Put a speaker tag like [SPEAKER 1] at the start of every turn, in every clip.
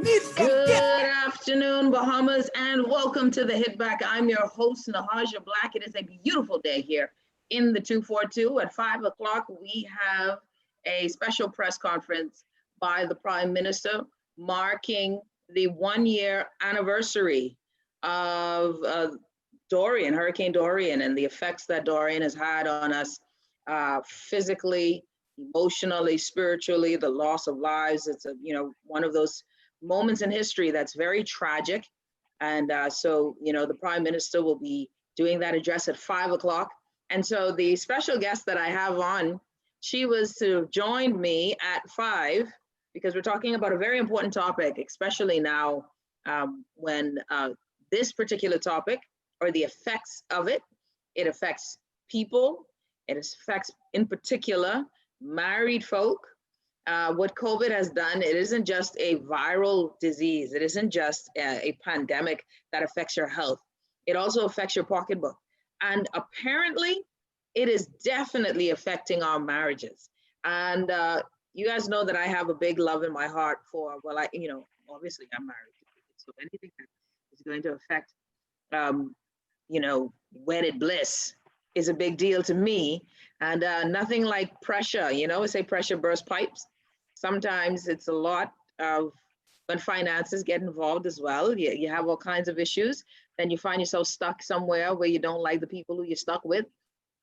[SPEAKER 1] Good afternoon, Bahamas, and welcome to the Hit Back. I'm your host, Nahaja Black. It is a beautiful day here in the 242. At 5 o'clock, we have a special press conference by the Prime Minister marking the 1-year anniversary of Dorian, Hurricane Dorian, and the effects that Dorian has had on us physically, emotionally, spiritually, the loss of lives. It's one of those moments in history that's very tragic. And so, the Prime Minister will be doing that address at 5 o'clock. And so the special guest that I have on, she was to join me at 5 because we're talking about a very important topic, especially now when this particular topic or the effects of it affects people. It affects, in particular, married folk. What COVID has done, it isn't just a viral disease. It isn't just a pandemic that affects your health. It also affects your pocketbook. And apparently, it is definitely affecting our marriages. And you guys know that I have a big love in my heart for, obviously I'm married. So anything that is going to affect, wedded bliss is a big deal to me. And nothing like pressure, we say pressure bursts pipes. Sometimes it's a lot of when finances get involved as well. You have all kinds of issues. Then you find yourself stuck somewhere where you don't like the people who you're stuck with.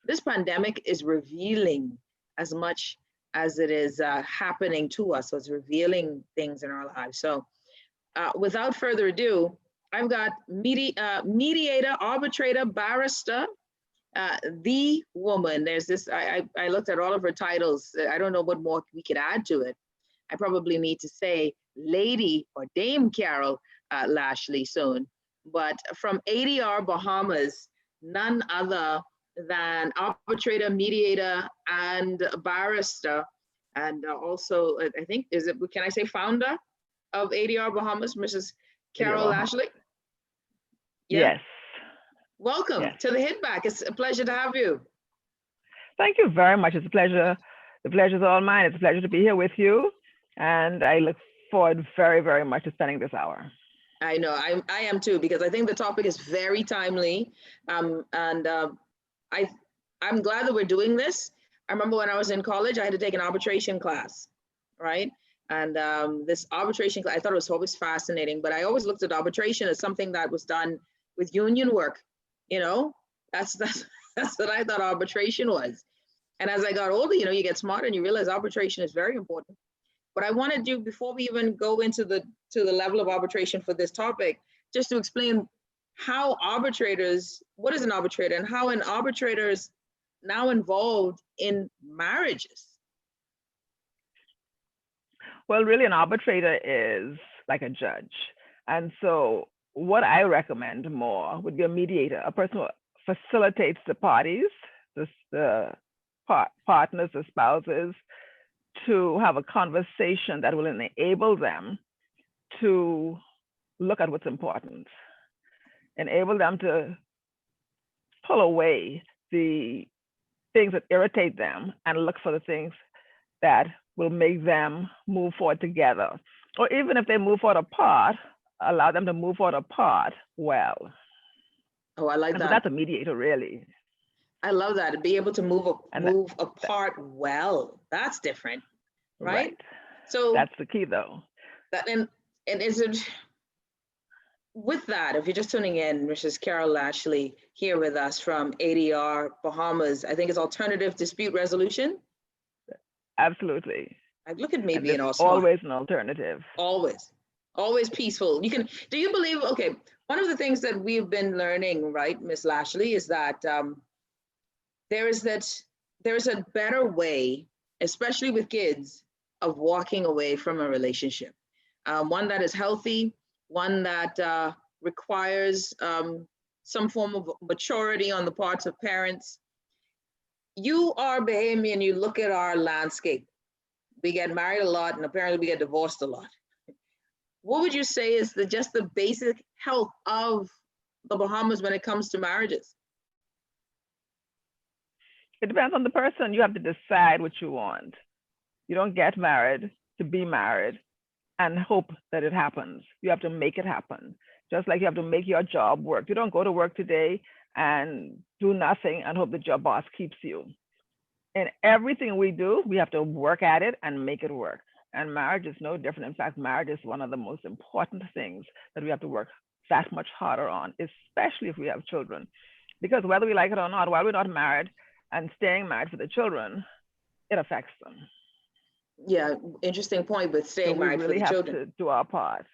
[SPEAKER 1] This pandemic is revealing as much as it is happening to us. So it's revealing things in our lives. So without further ado, I've got mediator, arbitrator, barrister, the woman. There's this, I looked at all of her titles. I don't know what more we could add to it. I probably need to say Lady or Dame Caryle Lashley soon. But from ADR Bahamas, none other than arbitrator, mediator, and barrister. And also, I think, can I say founder of ADR Bahamas, Mrs. Caryle Lashley?
[SPEAKER 2] Yeah. Yes.
[SPEAKER 1] Welcome to the Hit Back. It's a pleasure to have you.
[SPEAKER 2] Thank you very much. It's a pleasure. The pleasure is all mine. It's a pleasure to be here with you. And I look forward very, very much to spending this hour.
[SPEAKER 1] I know, I am too, because I think the topic is very timely. I'm glad that we're doing this. I remember when I was in college, I had to take an arbitration class, right? And this arbitration class, I thought it was always fascinating, but I always looked at arbitration as something that was done with union work. That's what I thought arbitration was. And as I got older, you get smarter and you realize arbitration is very important. But I wanted you, before we even go into the level of arbitration for this topic, just to explain how arbitrators, what is an arbitrator, and how an arbitrator is now involved in marriages.
[SPEAKER 2] Well, really, an arbitrator is like a judge. And so what I recommend more would be a mediator, a person who facilitates the parties, the partners, the spouses, to have a conversation that will enable them to look at what's important, enable them to pull away the things that irritate them and look for the things that will make them move forward together. Or even if they move forward apart, allow them to move forward apart well.
[SPEAKER 1] Oh, I like that.
[SPEAKER 2] So that's a mediator, really.
[SPEAKER 1] I love that. To be able to move apart well. That's different, right? So
[SPEAKER 2] that's the key, though.
[SPEAKER 1] And is it with that? If you're just tuning in, Mrs. Caryle Lashley here with us from ADR Bahamas. I think it's Alternative Dispute Resolution.
[SPEAKER 2] Absolutely.
[SPEAKER 1] Look at me being all
[SPEAKER 2] smart. Always an alternative.
[SPEAKER 1] Always peaceful. Do you believe? Okay, one of the things that we've been learning, right, Miss Lashley, is that there's a better way, especially with kids, of walking away from a relationship. One that is healthy, one that requires some form of maturity on the parts of parents. You are Bahamian, you look at our landscape. We get married a lot, and apparently we get divorced a lot. What would you say is just the basic health of the Bahamas when it comes to marriages?
[SPEAKER 2] It depends on the person. You have to decide what you want. You don't get married to be married. and hope that it happens. You have to make it happen. Just like you have to make your job work. You don't go to work today and do nothing and hope that your boss keeps you. In everything we do, we have to work at it and make it work. And marriage is no different. In fact, marriage is one of the most important things that we have to work that much harder on, especially if we have children. Because whether we like it or not, while we're not married and staying married for the children, it affects them.
[SPEAKER 1] Yeah, interesting point with
[SPEAKER 2] So
[SPEAKER 1] staying
[SPEAKER 2] we
[SPEAKER 1] married for
[SPEAKER 2] really
[SPEAKER 1] the
[SPEAKER 2] have
[SPEAKER 1] children.
[SPEAKER 2] to do our part.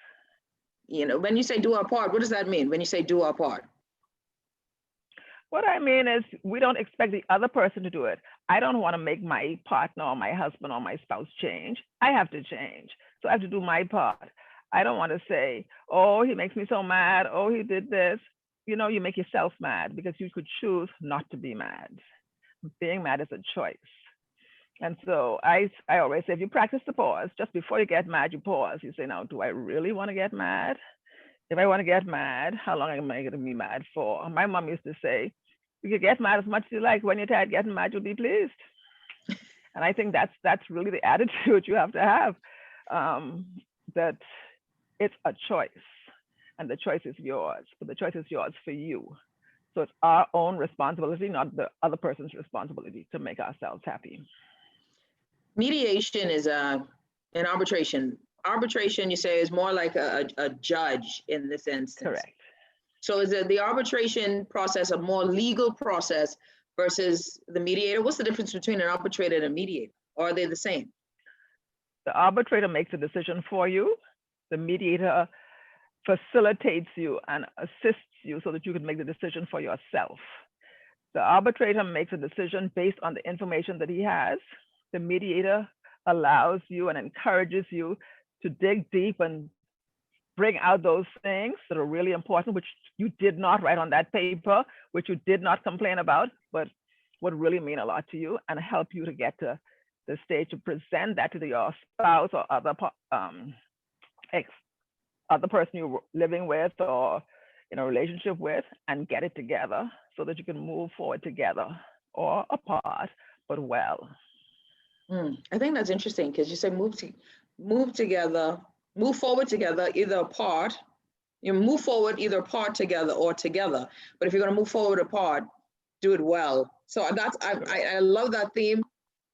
[SPEAKER 1] You know, when you say do our part, what does that mean? When you say do our part?
[SPEAKER 2] What I mean is we don't expect the other person to do it. I don't want to make my partner or my husband or my spouse change. I have to change. So I have to do my part. I don't want to say, oh, he makes me so mad. Oh, he did this. You know, you make yourself mad because you could choose not to be mad. Being mad is a choice. And so I always say, if you practice the pause, just before you get mad, you pause. You say, now, do I really want to get mad? If I want to get mad, how long am I going to be mad for? My mom used to say, you can get mad as much as you like. When you're tired getting mad, you'll be pleased. And I think that's really the attitude you have to have, that it's a choice and the choice is yours, but the choice is yours for you. So it's our own responsibility, not the other person's responsibility, to make ourselves happy.
[SPEAKER 1] Mediation is an arbitration. Arbitration, you say, is more like a judge in this instance.
[SPEAKER 2] Correct.
[SPEAKER 1] So is the arbitration process a more legal process versus the mediator? What's the difference between an arbitrator and a mediator? Or are they the same?
[SPEAKER 2] The arbitrator makes a decision for you. The mediator facilitates you and assists you so that you can make the decision for yourself. The arbitrator makes a decision based on the information that he has. The mediator allows you and encourages you to dig deep and bring out those things that are really important, which you did not write on that paper, which you did not complain about, but would really mean a lot to you, and help you to get to the stage to present that to your spouse or other person you're living with or in a relationship with, and get it together so that you can move forward together or apart, but well.
[SPEAKER 1] I think that's interesting because you say move together, move forward together, either apart. You move forward either apart together or together. But if you're going to move forward apart, do it well. So I love that theme.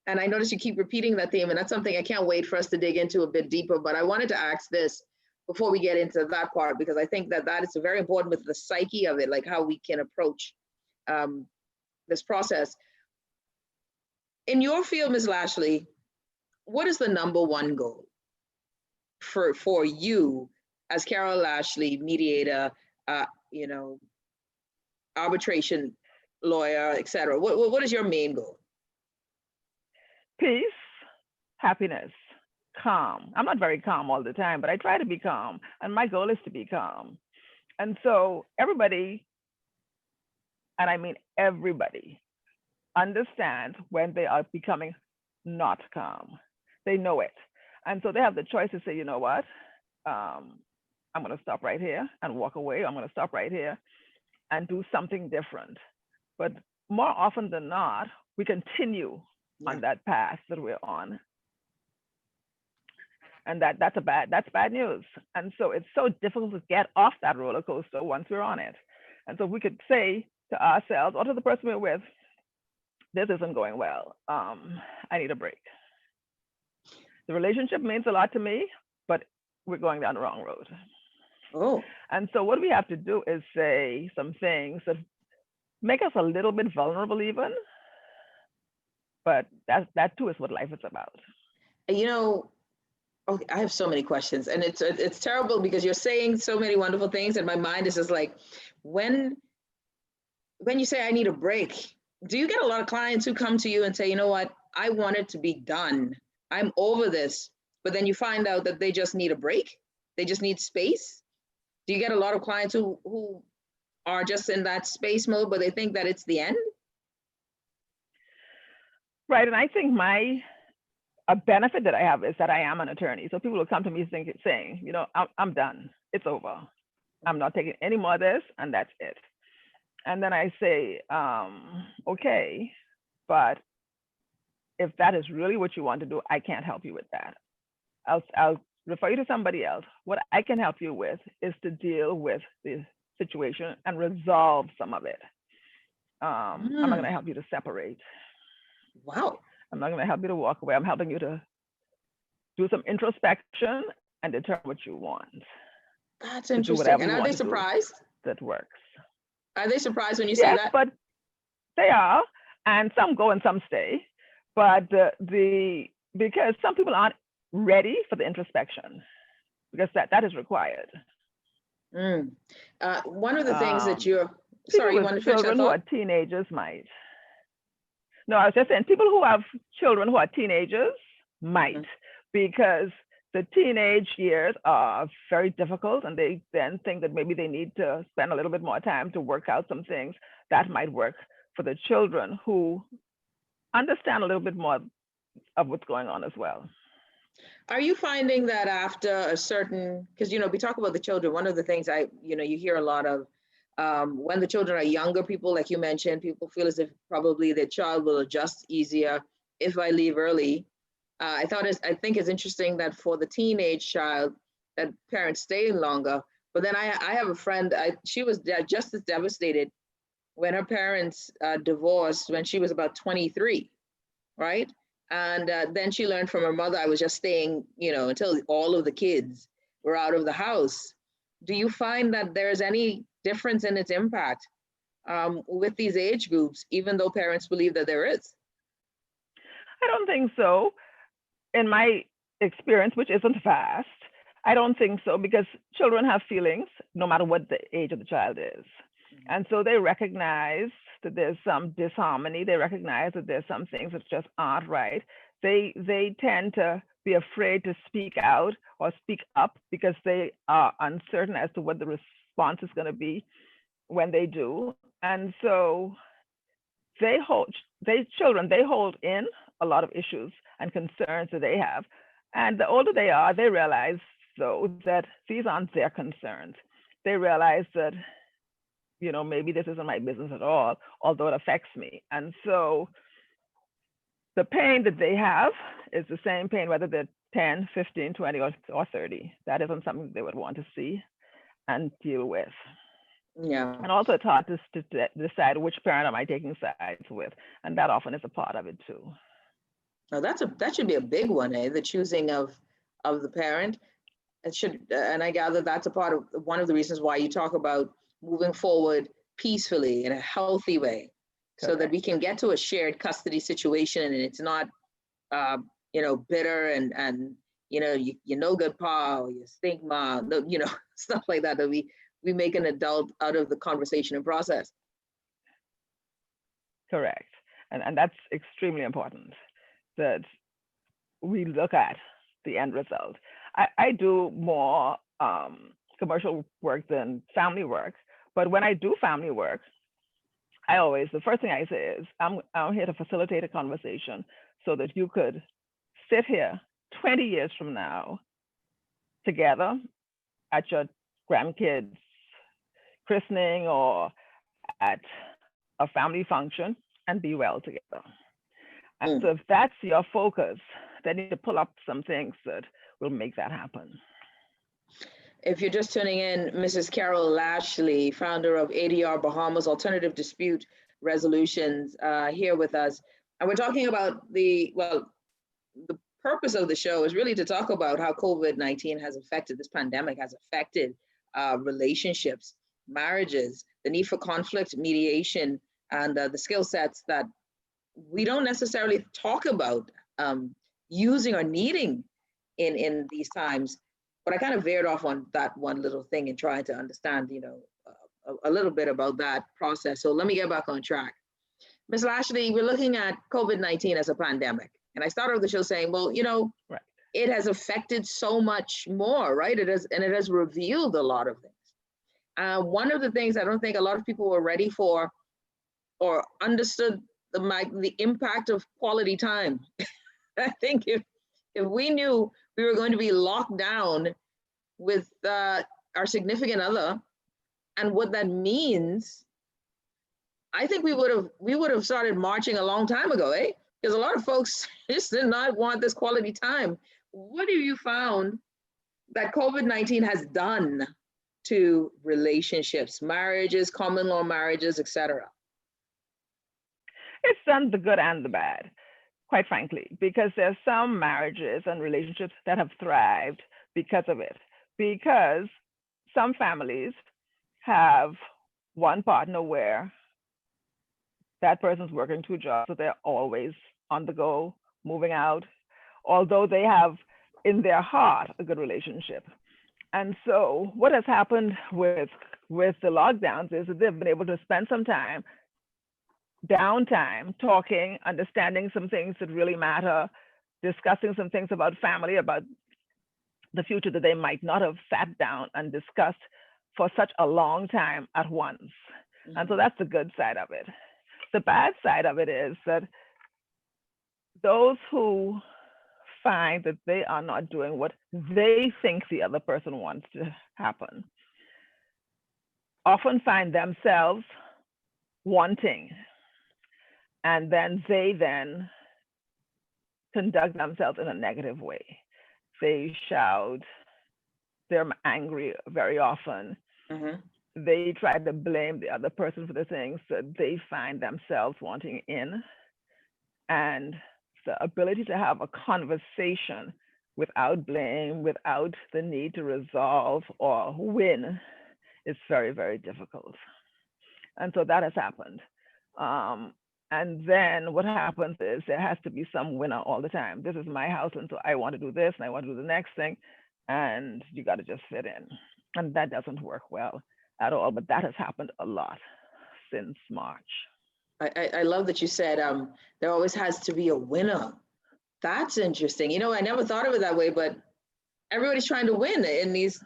[SPEAKER 1] And I notice you keep repeating that theme. And that's something I can't wait for us to dig into a bit deeper. But I wanted to ask this before we get into that part, because I think that is very important with the psyche of it, like how we can approach this process. In your field, Ms. Lashley, what is the number one goal for you as Caryle Lashley, mediator, arbitration lawyer, et cetera? What is your main goal?
[SPEAKER 2] Peace, happiness, calm. I'm not very calm all the time, but I try to be calm. And my goal is to be calm. And so everybody, and I mean everybody, understands when they are becoming not calm. They know it. And so they have the choice to say, you know what? I'm going to stop right here and walk away. I'm going to stop right here and do something different. But more often than not, we continue on that path that we're on. And that's bad news. And so it's so difficult to get off that roller coaster once we're on it. And so we could say to ourselves or to the person we're with, this isn't going well. I need a break. The relationship means a lot to me, but we're going down the wrong road.
[SPEAKER 1] Oh.
[SPEAKER 2] And so what we have to do is say some things that make us a little bit vulnerable even, but that too is what life is about.
[SPEAKER 1] Okay, I have so many questions, and it's terrible because you're saying so many wonderful things, and my mind is just like, when you say I need a break, do you get a lot of clients who come to you and say, you know what, I want it to be done. I'm over this, but then you find out that they just need a break. They just need space. Do you get a lot of clients who are just in that space mode, but they think that it's the end?
[SPEAKER 2] Right, and I think a benefit that I have is that I am an attorney. So people will come to me saying, you know, I'm done. It's over. I'm not taking any more of this, and that's it. And then I say, okay, but if that is really what you want to do, I can't help you with that. I'll refer you to somebody else. What I can help you with is to deal with the situation and resolve some of it. I'm not going to help you to separate.
[SPEAKER 1] Wow.
[SPEAKER 2] I'm not going to help you to walk away. I'm helping you to do some introspection and determine what you want.
[SPEAKER 1] That's
[SPEAKER 2] to do
[SPEAKER 1] interesting.
[SPEAKER 2] whatever
[SPEAKER 1] And
[SPEAKER 2] you
[SPEAKER 1] are
[SPEAKER 2] want
[SPEAKER 1] they
[SPEAKER 2] to do
[SPEAKER 1] surprised?
[SPEAKER 2] that works.
[SPEAKER 1] Are they surprised when you say
[SPEAKER 2] Yes,
[SPEAKER 1] that?
[SPEAKER 2] but they are, and some go and some stay. But because some people aren't ready for the introspection, because that is required.
[SPEAKER 1] One of the things that you're,
[SPEAKER 2] People
[SPEAKER 1] sorry, you
[SPEAKER 2] with
[SPEAKER 1] want to finish that
[SPEAKER 2] children who are
[SPEAKER 1] thought?
[SPEAKER 2] teenagers might. No, I was just saying people who have children who are teenagers might, because the teenage years are very difficult, and they then think that maybe they need to spend a little bit more time to work out some things that might work for the children who understand a little bit more of what's going on as well.
[SPEAKER 1] Are you finding that after a certain, because, you know, we talk about the children, one of the things you hear a lot of, when the children are younger, people, like you mentioned, people feel as if probably their child will adjust easier if I leave early. I think it's interesting that for the teenage child, that parents stay longer. But then I have a friend, she was just as devastated when her parents divorced when she was about 23, right? And then she learned from her mother, I was just staying, until all of the kids were out of the house. Do you find that there's any difference in its impact with these age groups, even though parents believe that there is?
[SPEAKER 2] I don't think so. In my experience, which isn't vast, I don't think so, because children have feelings no matter what the age of the child is. And so they recognize that there's some disharmony. They recognize that there's some things that just aren't right. They tend to be afraid to speak out or speak up because they are uncertain as to what the response is going to be when they do. And so children hold in a lot of issues and concerns that they have. And the older they are, they realize, though, that these aren't their concerns. They realize that, maybe this isn't my business at all, although it affects me. And so the pain that they have is the same pain, whether they're 10, 15, 20, or 30. That isn't something they would want to see and deal with.
[SPEAKER 1] Yeah.
[SPEAKER 2] And also it's hard to decide which parent am I taking sides with. And that often is a part of it too.
[SPEAKER 1] Now that should be a big one, the choosing of the parent. It should, and I gather that's a part of one of the reasons why you talk about moving forward peacefully in a healthy way. Correct. So that we can get to a shared custody situation, and it's not, bitter and you no good pa, or you stink ma, stuff like that. That we make an adult out of the conversation and process.
[SPEAKER 2] Correct, and that's extremely important, that we look at the end result. I do more commercial work than family work, but when I do family work, the first thing I say is, I'm here to facilitate a conversation so that you could sit here 20 years from now together at your grandkids' christening or at a family function and be well together. And so if that's your focus, then you need to pull up some things that will make that happen.
[SPEAKER 1] If you're just tuning in, Mrs. Caryle Lashley, founder of ADR Bahamas Alternative Dispute Resolutions, here with us. And we're talking about the purpose of the show is really to talk about how COVID-19 has affected, this pandemic has affected relationships, marriages, the need for conflict mediation, and the skill sets that we don't necessarily talk about using or needing in these times. But I kind of veered off on that one little thing and trying to understand, a little bit about that process. So let me get back on track. Ms. Lashley, we're looking at COVID-19 as a pandemic. And I started the show saying, well, right. It has affected so much more, right? It has revealed a lot of things. One of the things I don't think a lot of people were ready for or understood the impact of quality time. I think if we knew we were going to be locked down with our significant other and what that means, I think we would have started marching a long time ago, Because a lot of folks just did not want this quality time. What have you found that COVID-19 has done to relationships, marriages, common law marriages, etc.?
[SPEAKER 2] It's done the good and the bad, quite frankly, because there's some marriages and relationships that have thrived because of it. Because some families have one partner where that person's working 2 jobs, so they're always on the go, moving out, although they have in their heart a good relationship. And so what has happened with the lockdowns is that they've been able to spend some time, downtime, talking, understanding some things that really matter, discussing some things about family, about the future that they might not have sat down and discussed for such a long time at once. And so that's the good side of it. The bad side of it is that those who find that they are not doing what they think the other person wants to happen often find themselves wanting, and then they conduct themselves in a negative way. They shout, they're angry very often. They try to blame the other person for the things that they find themselves wanting in. And the ability to have a conversation without blame, without the need to resolve or win is very, very difficult. And so that has happened. And then what happens is there has to be some winner all the time. This is my house, and so I want to do this, and I want to do the next thing, and you got to just fit in. And that doesn't work well at all, but that has happened a lot since March.
[SPEAKER 1] I love that you said there always has to be a winner. That's interesting. You know, I never thought of it that way, but everybody's trying to win in these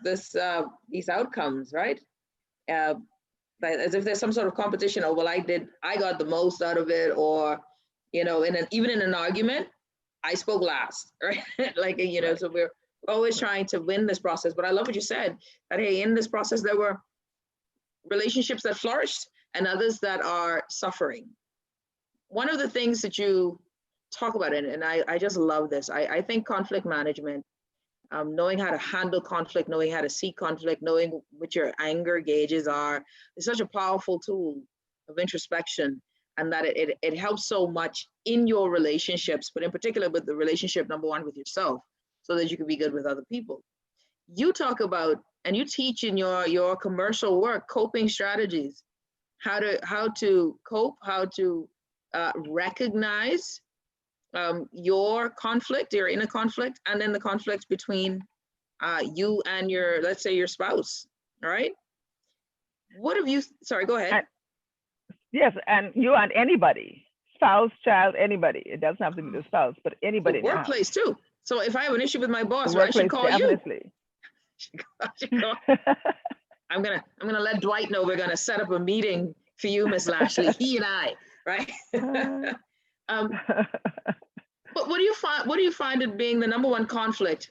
[SPEAKER 1] outcomes, right? As if there's some sort of competition. Oh, well, I got the most out of it, or, you know, even in an argument, I spoke last, right? Like, you know, so we're always trying to win this process. But I love what you said, that, hey, in this process, there were relationships that flourished and others that are suffering. One of the things that you talk about, and I just love this, I think conflict management, knowing how to handle conflict, knowing how to see conflict, knowing what your anger gauges are, is such a powerful tool of introspection, and that it helps so much in your relationships, but in particular with the relationship, number one, with yourself, so that you can be good with other people. You talk about, and you teach in your commercial work, coping strategies, how to cope, how to recognize your conflict, your inner conflict, and then the conflict between you and let's say your spouse. All right. What have you, sorry, go ahead.
[SPEAKER 2] Yes, and you and anybody, spouse, child, anybody. It doesn't have to be the spouse, but anybody.
[SPEAKER 1] The workplace too. So if I have an issue with my boss,
[SPEAKER 2] I
[SPEAKER 1] should call
[SPEAKER 2] definitely.
[SPEAKER 1] you. I'm gonna let Dwight know we're gonna set up a meeting for you, Miss Lashley. He and I, right? But what do you find it being the number one conflict,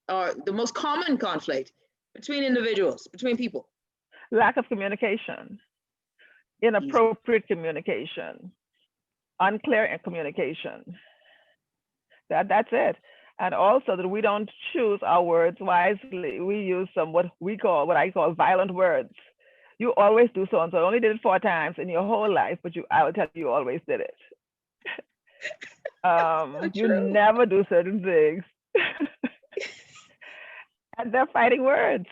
[SPEAKER 1] or the most common conflict between individuals, between people?
[SPEAKER 2] Lack of communication, inappropriate communication, unclear communication. That's it. And also that we don't choose our words wisely. We use what I call violent words. You always do so and so. I only did it 4 times in your whole life, but I will tell you always did it. You never do certain things. And they're fighting words.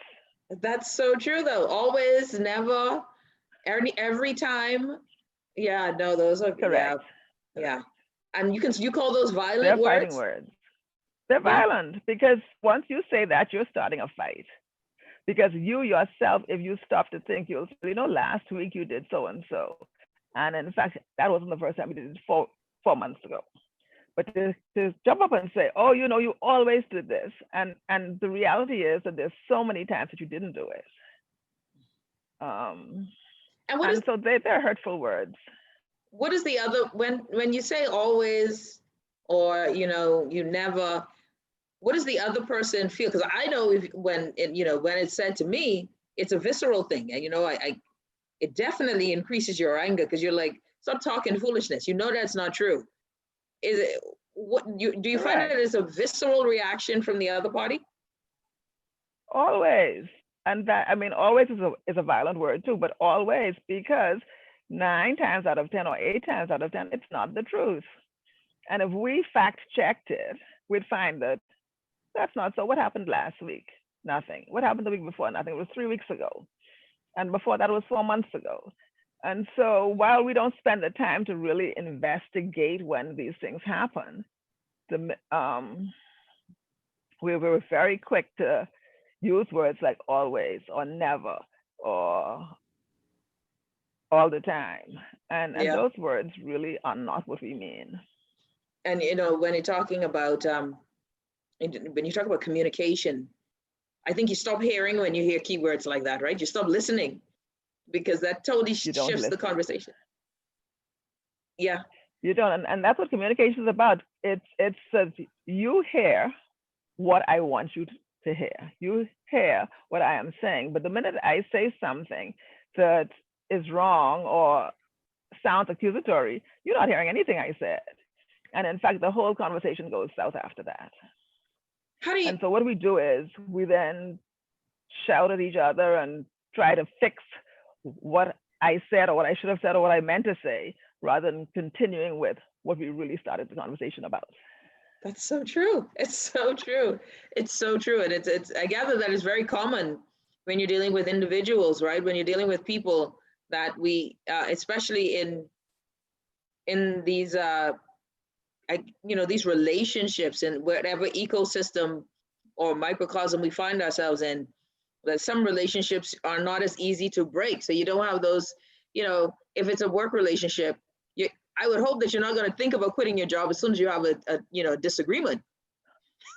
[SPEAKER 1] That's so true though. Always, never, every time. Yeah, no, those are correct. Yeah. And you call those violent
[SPEAKER 2] they're
[SPEAKER 1] words?
[SPEAKER 2] They're fighting words. They're violent because once you say that, you're starting a fight. Because you yourself, if you stop to think, you'll say, you know, last week you did so and so. And in fact, that wasn't the first time you did it 4 months ago. But to jump up and say, oh, you know, you always did this. And the reality is that there's so many times that you didn't do it. So they're hurtful words.
[SPEAKER 1] What is the other, when you say always, or, you know, you never, what does the other person feel? Because I know when it's said to me, it's a visceral thing. And, you know, it definitely increases your anger because you're like, stop talking foolishness. You know, that's not true. Do you find it as a visceral reaction from the other party?
[SPEAKER 2] Always. And that, I mean, always is a violent word too, but always, because 9 times out of 10 or 8 times out of 10, it's not the truth. And if we fact checked it, we'd find that that's not so. What happened last week? Nothing. What happened the week before? Nothing. It was 3 weeks ago. And before that, it was 4 months ago. And so while we don't spend the time to really investigate when these things happen, we were very quick to use words like always or never or all the time. And
[SPEAKER 1] Yeah.
[SPEAKER 2] those words really are not what we mean.
[SPEAKER 1] And, when you're talking about, when you talk about communication, I think you stop hearing when you hear keywords like that, right? You stop listening, because that totally
[SPEAKER 2] You don't
[SPEAKER 1] shifts the
[SPEAKER 2] listen.
[SPEAKER 1] conversation. Yeah.
[SPEAKER 2] You don't, and that's what communication is about. It's you hear what I want you to hear. You hear what I am saying. But the minute I say something that is wrong or sounds accusatory, you're not hearing anything I said. And in fact, the whole conversation goes south after that.
[SPEAKER 1] How do you?
[SPEAKER 2] And so what we do is we then shout at each other and try to fix what I said or what I should have said or what I meant to say, rather than continuing with what we really started the conversation about.
[SPEAKER 1] That's so true. It's so true. It's so true. And it's I gather that is very common when you're dealing with individuals, right? When you're dealing with people that we, especially in these, these relationships and whatever ecosystem or microcosm we find ourselves in, that some relationships are not as easy to break. So you don't have those, if it's a work relationship, I would hope that you're not going to think about quitting your job as soon as you have a disagreement.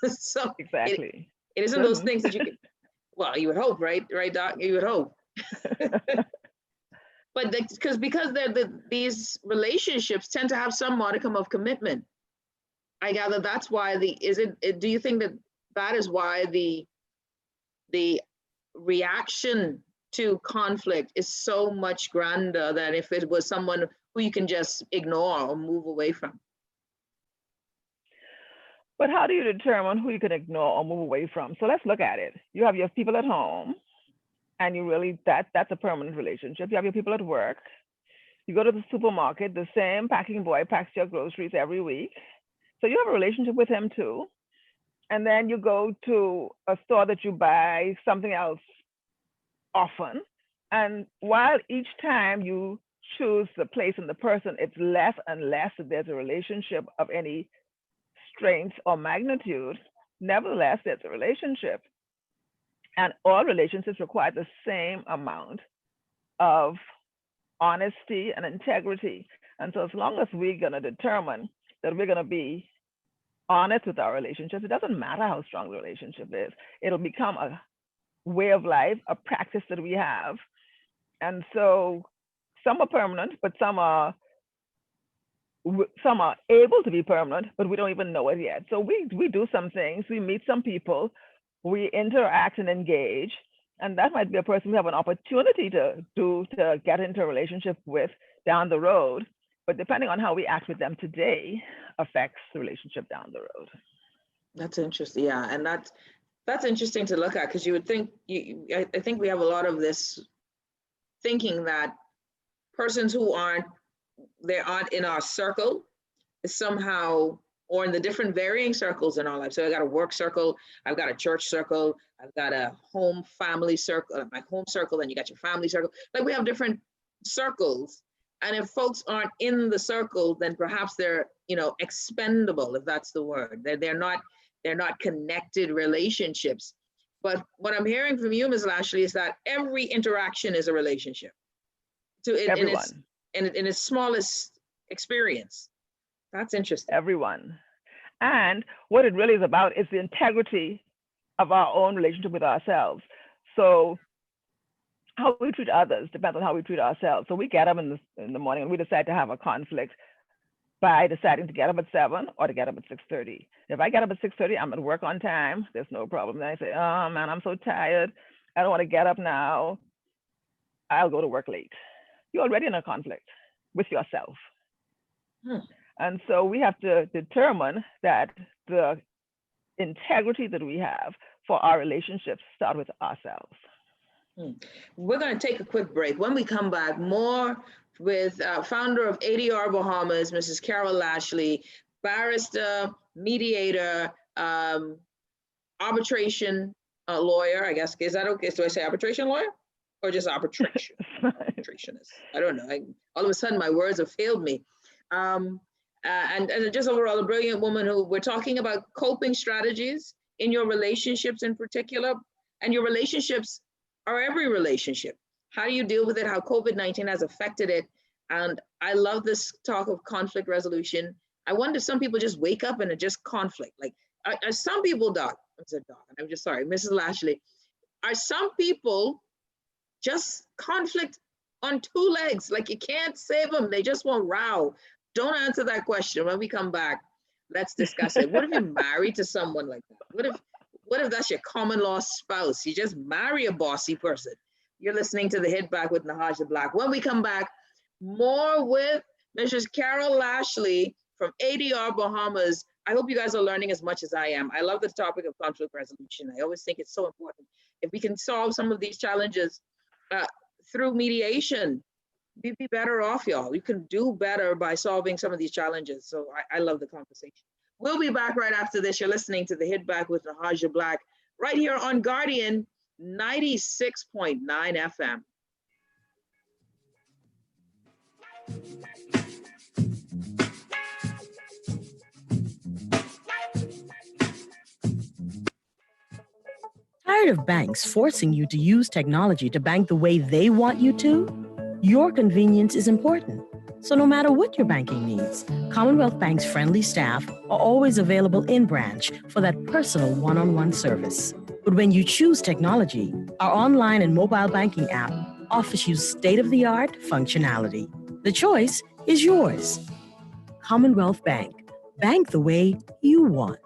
[SPEAKER 1] So
[SPEAKER 2] exactly.
[SPEAKER 1] It isn't those things that you can, well, you would hope, right, Doc? You would hope. But because these relationships tend to have some modicum of commitment. I gather that's why do you think that is why the reaction to conflict is so much grander than if it was someone who you can just ignore or move away from?
[SPEAKER 2] But how do you determine who you can ignore or move away from? So let's look at it. You have your people at home, and you really, that's a permanent relationship. You have your people at work. You go to the supermarket, the same packing boy packs your groceries every week. So you have a relationship with him too. And then you go to a store that you buy something else often. And while each time you choose the place and the person, it's less and less that there's a relationship of any strength or magnitude, nevertheless, there's a relationship. And all relationships require the same amount of honesty and integrity. And so as long as we're going to determine that we're going to be honest with our relationships, it doesn't matter how strong the relationship is. It'll become a way of life, a practice that we have. And so some are permanent, but some are able to be permanent, but we don't even know it yet. So we do some things, we meet some people, we interact and engage, and that might be a person we have an opportunity to get into a relationship with down the road. But depending on how we act with them today affects the relationship down the road.
[SPEAKER 1] That's interesting. Yeah, and that's interesting to look at, because you would think I think we have a lot of this thinking that persons who aren't in our circle is somehow, or in the different varying circles in our life. So I got a work circle, I've got a church circle, I've got a home family circle, my home circle, and you got your family circle. Like, we have different circles. And if folks aren't in the circle, then perhaps they're, expendable, if that's the word. They're not connected relationships. But what I'm hearing from you, Ms. Lashley, is that every interaction is a relationship.
[SPEAKER 2] Everyone.
[SPEAKER 1] In its smallest experience. That's interesting.
[SPEAKER 2] Everyone. And what it really is about is the integrity of our own relationship with ourselves. So how we treat others depends on how we treat ourselves. So we get up in the morning and we decide to have a conflict by deciding to get up at 7 or to get up at 6:30. If I get up at 6:30, I'm at work on time, there's no problem. Then I say, oh man, I'm so tired, I don't want to get up now, I'll go to work late. You're already in a conflict with yourself. And so we have to determine that the integrity that we have for our relationships start with ourselves.
[SPEAKER 1] We're going to take a quick break. When we come back, more with founder of ADR Bahamas, Mrs. Caryle Lashley, barrister, mediator, arbitration lawyer, I guess. Is that okay? Do I say arbitration lawyer or just arbitration? Arbitrationist. I don't know. All of a sudden, my words have failed me. And just overall, a brilliant woman who we're talking about coping strategies in your relationships in particular. And your relationships are every relationship. How do you deal with it? How COVID-19 has affected it? And I love this talk of conflict resolution. I wonder if some people just wake up and it's just conflict. Like, are some people, Doc, I'm just sorry, Mrs. Lashley, are some people just conflict on two legs? Like, you can't save them. They just want row. Don't answer that question. When we come back, let's discuss it. What if you're married to someone like that? What if that's your common law spouse? You just marry a bossy person. You're listening to The Hit Back with Nahaja Black. When we come back, more with Mrs. Caryle Lashley from ADR Bahamas. I hope you guys are learning as much as I am. I love the topic of conflict resolution. I always think it's so important. If we can solve some of these challenges through mediation, we'd be better off, y'all. You can do better by solving some of these challenges. So I love the conversation. We'll be back right after this. You're listening to The Hit Back with Nahaja Black right here on Guardian 96.9 FM.
[SPEAKER 3] Tired of banks forcing you to use technology to bank the way they want you to? Your convenience is important. So no matter what your banking needs, Commonwealth Bank's friendly staff are always available in branch for that personal one-on-one service. But when you choose technology, our online and mobile banking app offers you state-of-the-art functionality. The choice is yours. Commonwealth Bank. Bank the way you want.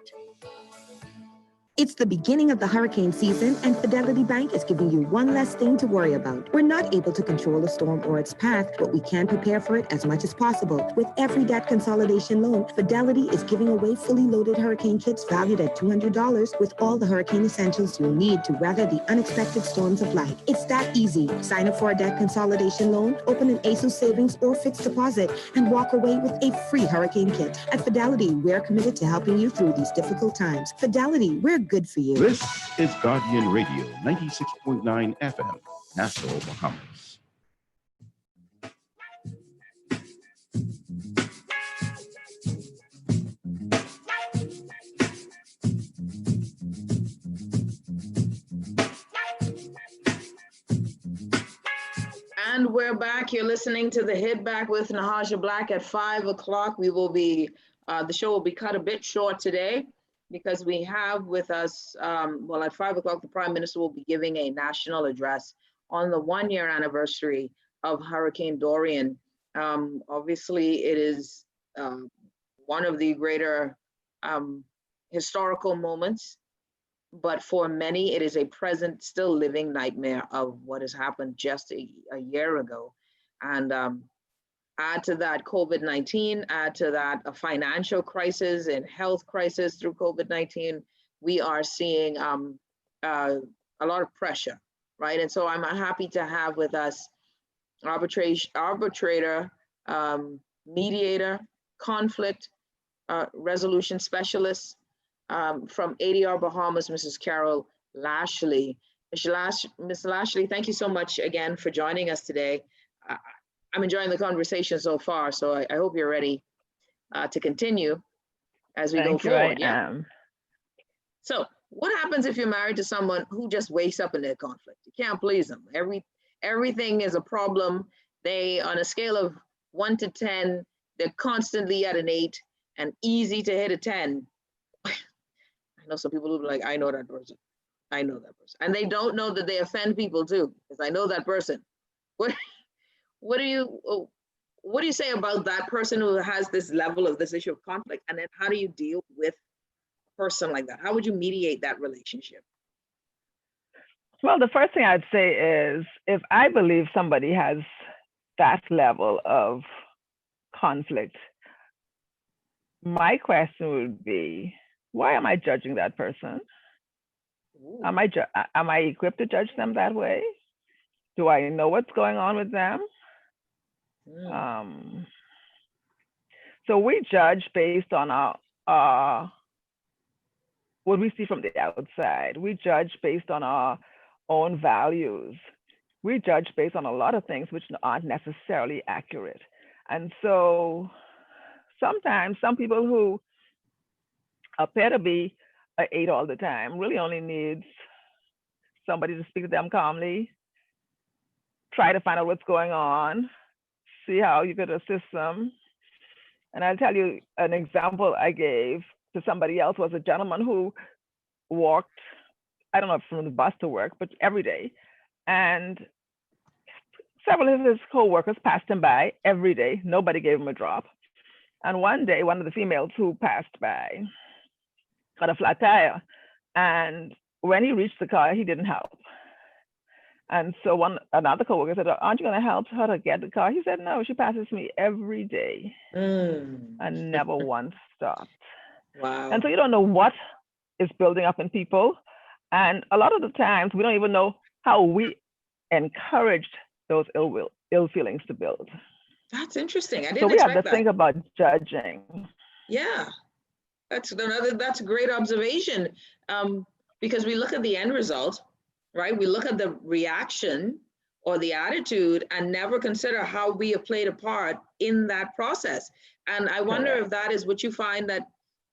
[SPEAKER 4] It's the beginning of the hurricane season, and Fidelity Bank is giving you one less thing to worry about. We're not able to control a storm or its path, but we can prepare for it as much as possible. With every debt consolidation loan, Fidelity is giving away fully loaded hurricane kits valued at $200 with all the hurricane essentials you'll need to weather the unexpected storms of life. It's that easy. Sign up for a debt consolidation loan, open an ASUS savings or fixed deposit, and walk away with a free hurricane kit. At Fidelity, we're committed to helping you through these difficult times. Fidelity, we're good for you.
[SPEAKER 5] This is Guardian Radio 96.9 FM, Nassau, Bahamas.
[SPEAKER 1] And we're back. You're listening to The Hit Back with Nahaja Black at 5 o'clock. We will be, the show will be cut a bit short today, because we have with us, at 5 o'clock, the Prime Minister will be giving a national address on the 1-year anniversary of Hurricane Dorian. Obviously, it is one of the greater historical moments, but for many, it is a present, still living nightmare of what has happened just a year ago. And add to that COVID-19, add to that a financial crisis and health crisis through COVID-19, we are seeing a lot of pressure, right? And so I'm happy to have with us arbitrator, mediator, conflict resolution specialist from ADR Bahamas, Mrs. Caryle Lashley. Ms. Lashley, thank you so much again for joining us today. I'm enjoying the conversation so far, so I hope you're ready to continue as we go forward.
[SPEAKER 2] I am.
[SPEAKER 1] So what happens if you're married to someone who just wakes up in their conflict? You can't please them. Everything is a problem. They, on a scale of 1 to 10, they're constantly at an 8 and easy to hit a 10. I know some people who be like, I know that person. I know that person. And they don't know that they offend people too, because I know that person. What do you say about that person who has this level of this issue of conflict? And then how do you deal with a person like that? How would you mediate that relationship?
[SPEAKER 2] Well, the first thing I'd say is, if I believe somebody has that level of conflict, my question would be, why am I judging that person?
[SPEAKER 1] Ooh.
[SPEAKER 2] Am I equipped to judge them that way? Do I know what's going on with them? So we judge based on our what we see from the outside. We judge based on our own values. We judge based on a lot of things which aren't necessarily accurate. And so sometimes some people who appear to be an 8 all the time really only needs somebody to speak to them calmly, try to find out what's going on, see how you could assist them. And I'll tell you an example I gave to somebody else was a gentleman who walked, I don't know if from the bus to work, but every day. And several of his co-workers passed him by every day. Nobody gave him a drop. And one day, one of the females who passed by had a flat tire. And when he reached the car, he didn't help. And so another coworker said, aren't you going to help her to get the car? He said, no, she passes me every day and never once stopped.
[SPEAKER 1] Wow.
[SPEAKER 2] And so you don't know what is building up in people. And a lot of the times we don't even know how we encouraged those ill feelings to build.
[SPEAKER 1] That's interesting. I didn't
[SPEAKER 2] So we
[SPEAKER 1] expect
[SPEAKER 2] have to think about judging.
[SPEAKER 1] Yeah, that's a great observation. Because we look at the end result, right? We look at the reaction or the attitude and never consider how we have played a part in that process. And I wonder if that is what you find that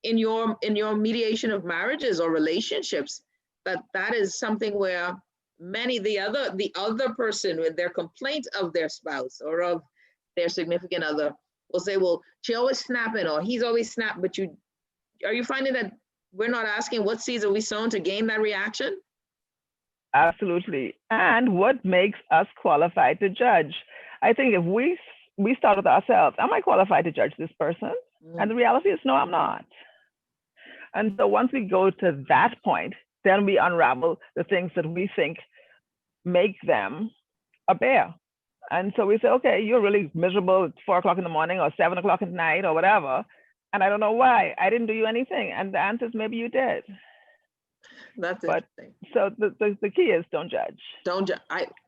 [SPEAKER 1] in your mediation of marriages or relationships, that is something where the other person with their complaint of their spouse or of their significant other will say, well, she always snapping or he's always snapping, but are you finding that we're not asking what seeds are we sown to gain that reaction?
[SPEAKER 2] Absolutely. And what makes us qualified to judge? I think if we start with ourselves, am I qualified to judge this person? And the reality is, no, I'm not. And so once we go to that point, then we unravel the things that we think make them a bear. And so we say, okay, you're really miserable at 4 o'clock in the morning or 7 o'clock at night or whatever. And I don't know why. I didn't do you anything. And the answer is maybe you did.
[SPEAKER 1] That's interesting.
[SPEAKER 2] So the key is don't judge.
[SPEAKER 1] Don't judge.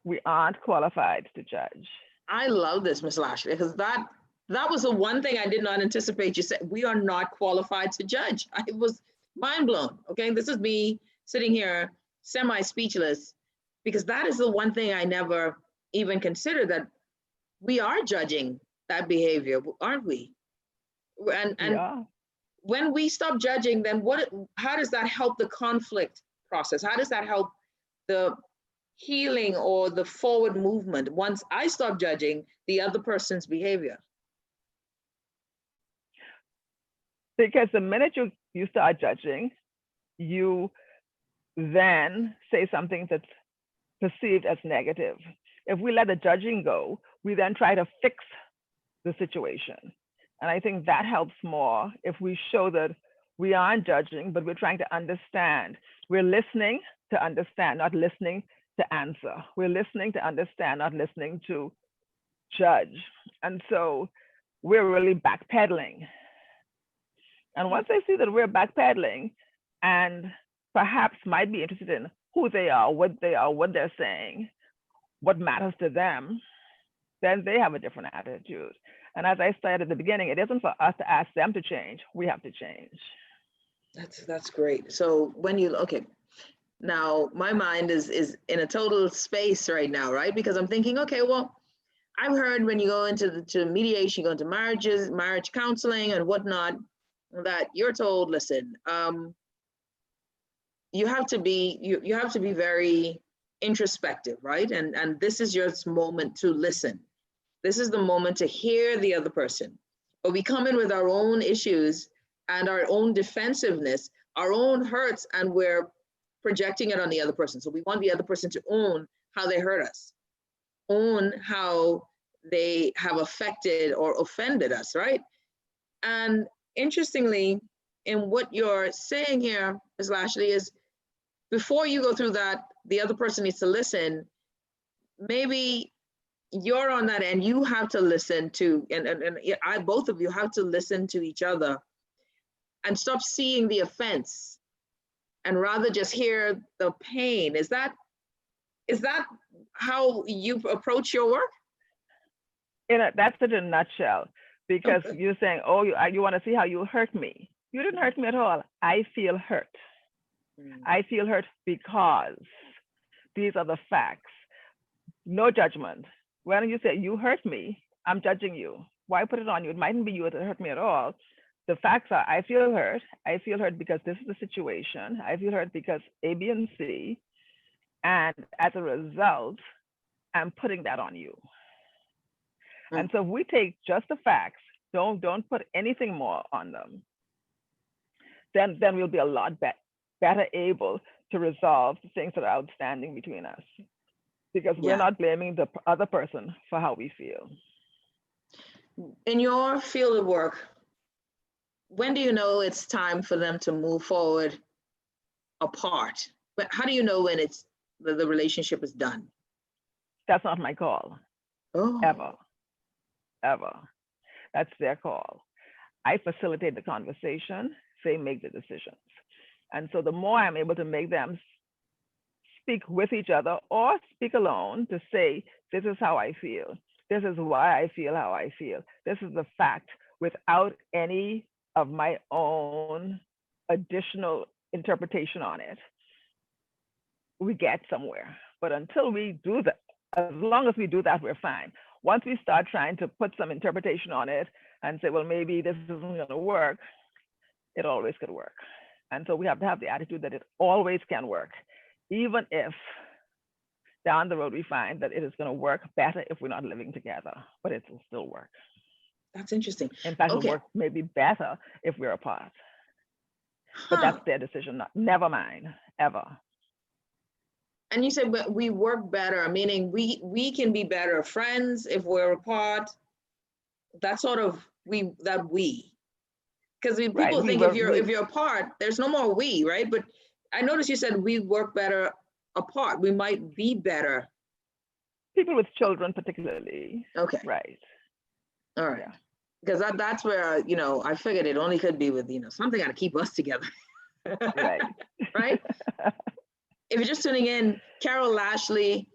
[SPEAKER 2] We aren't qualified to judge.
[SPEAKER 1] I love this, Ms. Lashley, because that was the one thing I did not anticipate. You said we are not qualified to judge. I was mind blown. Okay, this is me sitting here semi-speechless, because that is the one thing I never even considered, that we are judging that behavior, aren't we? And
[SPEAKER 2] yeah.
[SPEAKER 1] When we stop judging, then how does that help the conflict process? How does that help the healing or the forward movement once I stop judging the other person's behavior?
[SPEAKER 2] Because the minute you start judging, you then say something that's perceived as negative. If we let the judging go, we then try to fix the situation. And I think that helps more if we show that we aren't judging, but we're trying to understand. We're listening to understand, not listening to answer. We're listening to understand, not listening to judge. And so we're really backpedaling. And once they see that we're backpedaling and perhaps might be interested in who they are, what they're saying, what matters to them, then they have a different attitude. And as I said at the beginning, it isn't for us to ask them to change. We have to change.
[SPEAKER 1] That's great. So okay, now my mind is in a total space right now, right? Because I'm thinking, okay, well, I've heard when you go into mediation, you go into marriage counseling and whatnot, that you're told, listen, you have to be very introspective, right? And this is your moment to listen. This is the moment to hear the other person. But we come in with our own issues and our own defensiveness, our own hurts, and we're projecting it on the other person. So we want the other person to own how they hurt us, own how they have affected or offended us, right? And interestingly, in what you're saying here, Ms. Lashley, is before you go through that, the other person needs to listen. Maybe you're on that end, you have to listen to, and both of you have to listen to each other and stop seeing the offense and rather just hear the pain. Is that how you approach your work?
[SPEAKER 2] That's it in a nutshell, because you're saying, oh, you want to see how you hurt me. You didn't hurt me at all. I feel hurt. I feel hurt because these are the facts. No judgment. When you say you hurt me, I'm judging you. Why put it on you? It mightn't be you that hurt me at all. The facts are, I feel hurt. I feel hurt because this is the situation. I feel hurt because A, B, and C. And as a result, I'm putting that on you. And so if we take just the facts, don't put anything more on them, then we'll be a lot better able to resolve the things that are outstanding between us, because we're not blaming the other person for how we feel.
[SPEAKER 1] In your field of work, when do you know it's time for them to move forward apart? But how do you know when the relationship is done?
[SPEAKER 2] That's not my call.
[SPEAKER 1] Oh.
[SPEAKER 2] Ever. That's their call. I facilitate the conversation, they make the decisions. And so the more I'm able to make them speak with each other or speak alone to say, this is how I feel. This is why I feel how I feel. This is the fact, without any of my own additional interpretation on it, we get somewhere. But until we do that, as long as we do that, we're fine. Once we start trying to put some interpretation on it and say, well, maybe this isn't going to work, it always could work. And so we have to have the attitude that it always can work, even if down the road we find that it is going to work better if we're not living together, but it will still work.
[SPEAKER 1] That's interesting.
[SPEAKER 2] In fact, it'll work maybe better if we're apart. But that's their decision, never mine, ever.
[SPEAKER 1] And you said, but we work better, meaning we can be better friends if we're apart. That's sort of we. Because people think if you're apart, there's no more we, right? But I noticed you said we work better apart. We might be better.
[SPEAKER 2] People with children, particularly.
[SPEAKER 1] Okay.
[SPEAKER 2] Right.
[SPEAKER 1] All right. Yeah. Because that's where, I figured it only could be with, something got to keep us together.
[SPEAKER 2] Right.
[SPEAKER 1] Right. If you're just tuning in, Caryle Lashley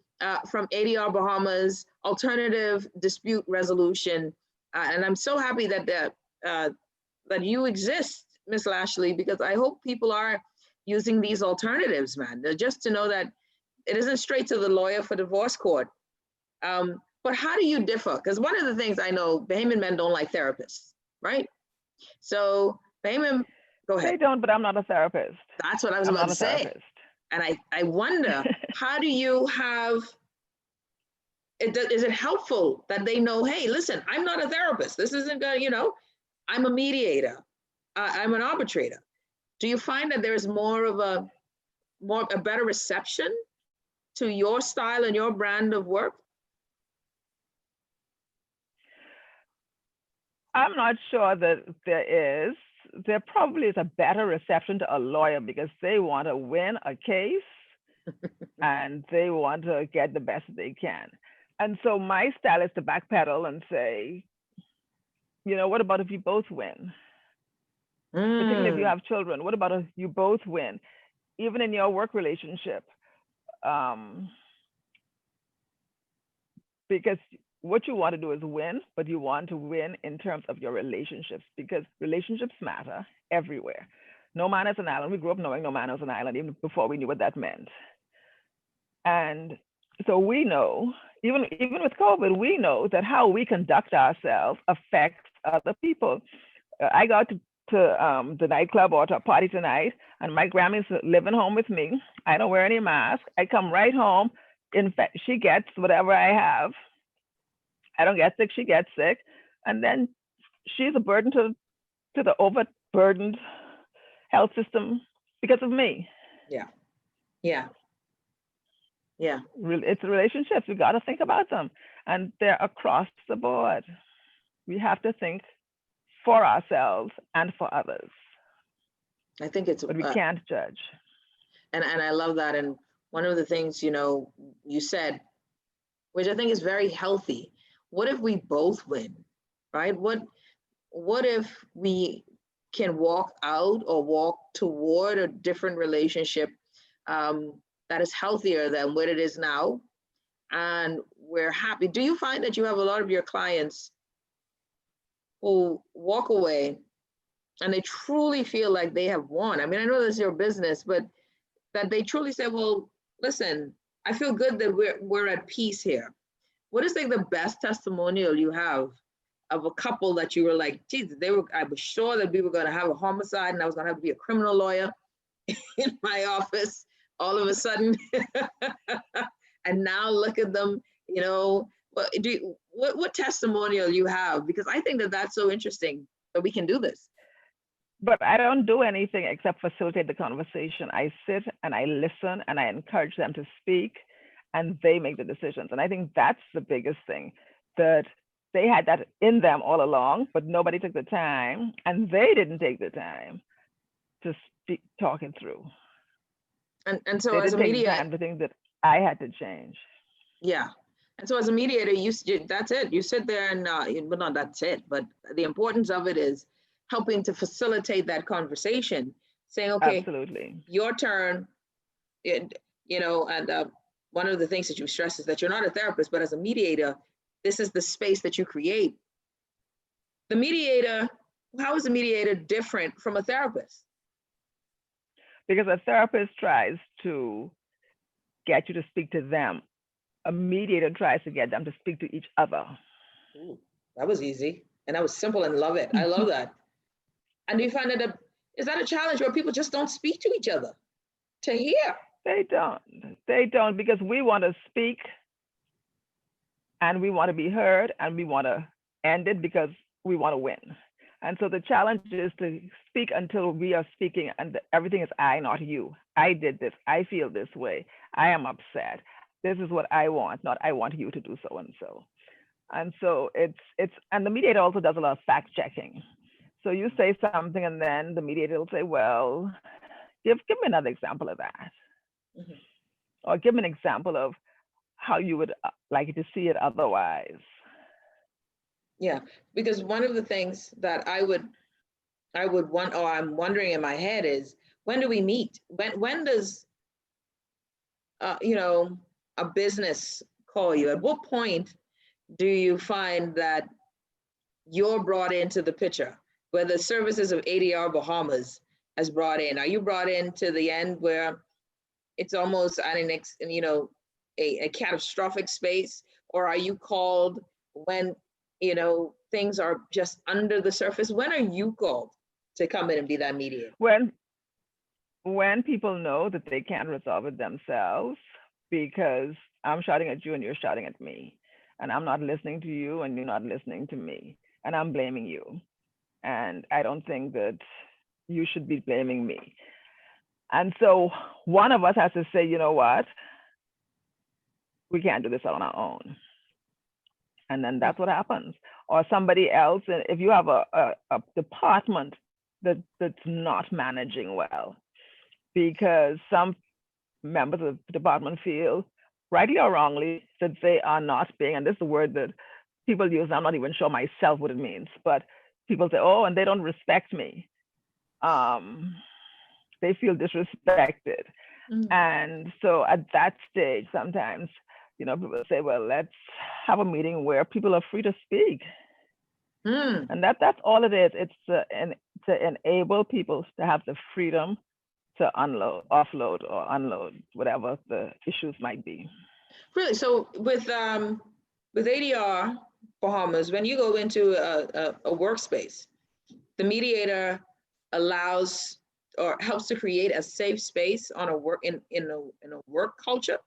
[SPEAKER 1] from ADR Bahamas, Alternative Dispute Resolution. And I'm so happy that you exist, Ms. Lashley, because I hope people are using these alternatives, man. Just to know that it isn't straight to the lawyer for divorce court. But how do you differ? Because one of the things I know, Bahamian men don't like therapists, right? So Bahamian, go ahead.
[SPEAKER 2] They don't, but I'm not a therapist.
[SPEAKER 1] That's what I was about to say.
[SPEAKER 2] Therapist.
[SPEAKER 1] And I wonder, how do you is it helpful that they know, hey, listen, I'm not a therapist. This isn't going, I'm a mediator. I'm an arbitrator. Do you find that there's more of a better reception to your style and your brand of work?
[SPEAKER 2] I'm not sure that there is. There probably is a better reception to a lawyer because they want to win a case and they want to get the best they can. And so my style is to backpedal and say, what about if you both win? Particularly if you have children, what about if you both win? Even in your work relationship. Because what you want to do is win, but you want to win in terms of your relationships, because relationships matter everywhere. No man is an island. We grew up knowing no man is an island even before we knew what that meant. And so we know, even with COVID, we know that how we conduct ourselves affects other people. I got to the nightclub or to a party tonight, and my Grammy's living home with me. I don't wear any mask. I come right home. In fact, she gets whatever I have. I don't get sick, she gets sick. And then she's a burden to the overburdened health system because of me.
[SPEAKER 1] Yeah.
[SPEAKER 2] It's relationships. We got to think about them. And they're across the board. We have to think for ourselves and for others.
[SPEAKER 1] I think it's...
[SPEAKER 2] But we can't judge.
[SPEAKER 1] And I love that. And one of the things, you said, which I think is very healthy, what if we both win, right? What if we can walk out or walk toward a different relationship that is healthier than what it is now. And we're happy. Do you find that you have a lot of your clients who walk away and they truly feel like they have won? I mean, I know this is your business, but that they truly say, well, listen, I feel good that we're at peace here. What is like the best testimonial you have of a couple that you were like, Jesus, I was sure that we were going to have a homicide and I was going to have to be a criminal lawyer in my office all of a sudden. And now look at them, you know, what testimonial you have? Because I think that that's so interesting that we can do this.
[SPEAKER 2] But I don't do anything except facilitate the conversation. I sit and I listen and I encourage them to speak and they make the decisions. And I think that's the biggest thing, that they had that in them all along, but nobody took the time and they didn't take the time to speak, talk it through.
[SPEAKER 1] And so
[SPEAKER 2] they
[SPEAKER 1] as a mediator,
[SPEAKER 2] everything that I had to change.
[SPEAKER 1] Yeah. And so as a mediator, that's it. You sit there and, but not that's it, but the importance of it is helping to facilitate that conversation, saying, okay,
[SPEAKER 2] absolutely,
[SPEAKER 1] your turn, you know, and one of the things that you stress is that you're not a therapist, but as a mediator, this is the space that you create. The mediator, how is a mediator different from a therapist?
[SPEAKER 2] Because a therapist tries to get you to speak to them. A mediator tries to get them to speak to each other.
[SPEAKER 1] Ooh, that was easy. And that was simple and love it. I love that. And do you find that is that a challenge where people just don't speak to each other to hear?
[SPEAKER 2] They don't, because we want to speak and we want to be heard and we want to end it because we want to win. And so the challenge is to speak until we are speaking and everything is I, not you. I did this, I feel this way, I am upset. This is what I want, not I want you to do so and so. And so and the mediator also does a lot of fact checking. So you say something and then the mediator will say, well, give me another example of that. Mm-hmm. Or give me an example of how you would like to see it otherwise.
[SPEAKER 1] Yeah, because one of the things that I would want, or I'm wondering in my head is, when do we meet? When does, you know, a business call you? At what point do you find that you're brought into the picture? Where the services of ADR Bahamas has brought in? Are you brought in to the end where it's almost a catastrophic space, or are you called when, you know, things are just under the surface? When are you called to come in and be that mediator?
[SPEAKER 2] When people know that they can't resolve it themselves, because I'm shouting at you and you're shouting at me, and I'm not listening to you and you're not listening to me, and I'm blaming you. And I don't think that you should be blaming me. And so one of us has to say, you know what? We can't do this on our own. And then that's what happens. Or somebody else, if you have a department that's not managing well, because some members of the department feel, rightly or wrongly, that they are not being, and this is a word that people use, I'm not even sure myself what it means, but people say, oh, and they don't respect me. They feel disrespected. Mm-hmm. And so at that stage, sometimes, you know, people say, well, let's have a meeting where people are free to speak. Mm. And that's all it is. It's to enable people to have the freedom to offload or unload, whatever the issues might be.
[SPEAKER 1] Really? So with ADR Bahamas, when you go into a workspace, the mediator allows or helps to create a safe space on a work in a work culture.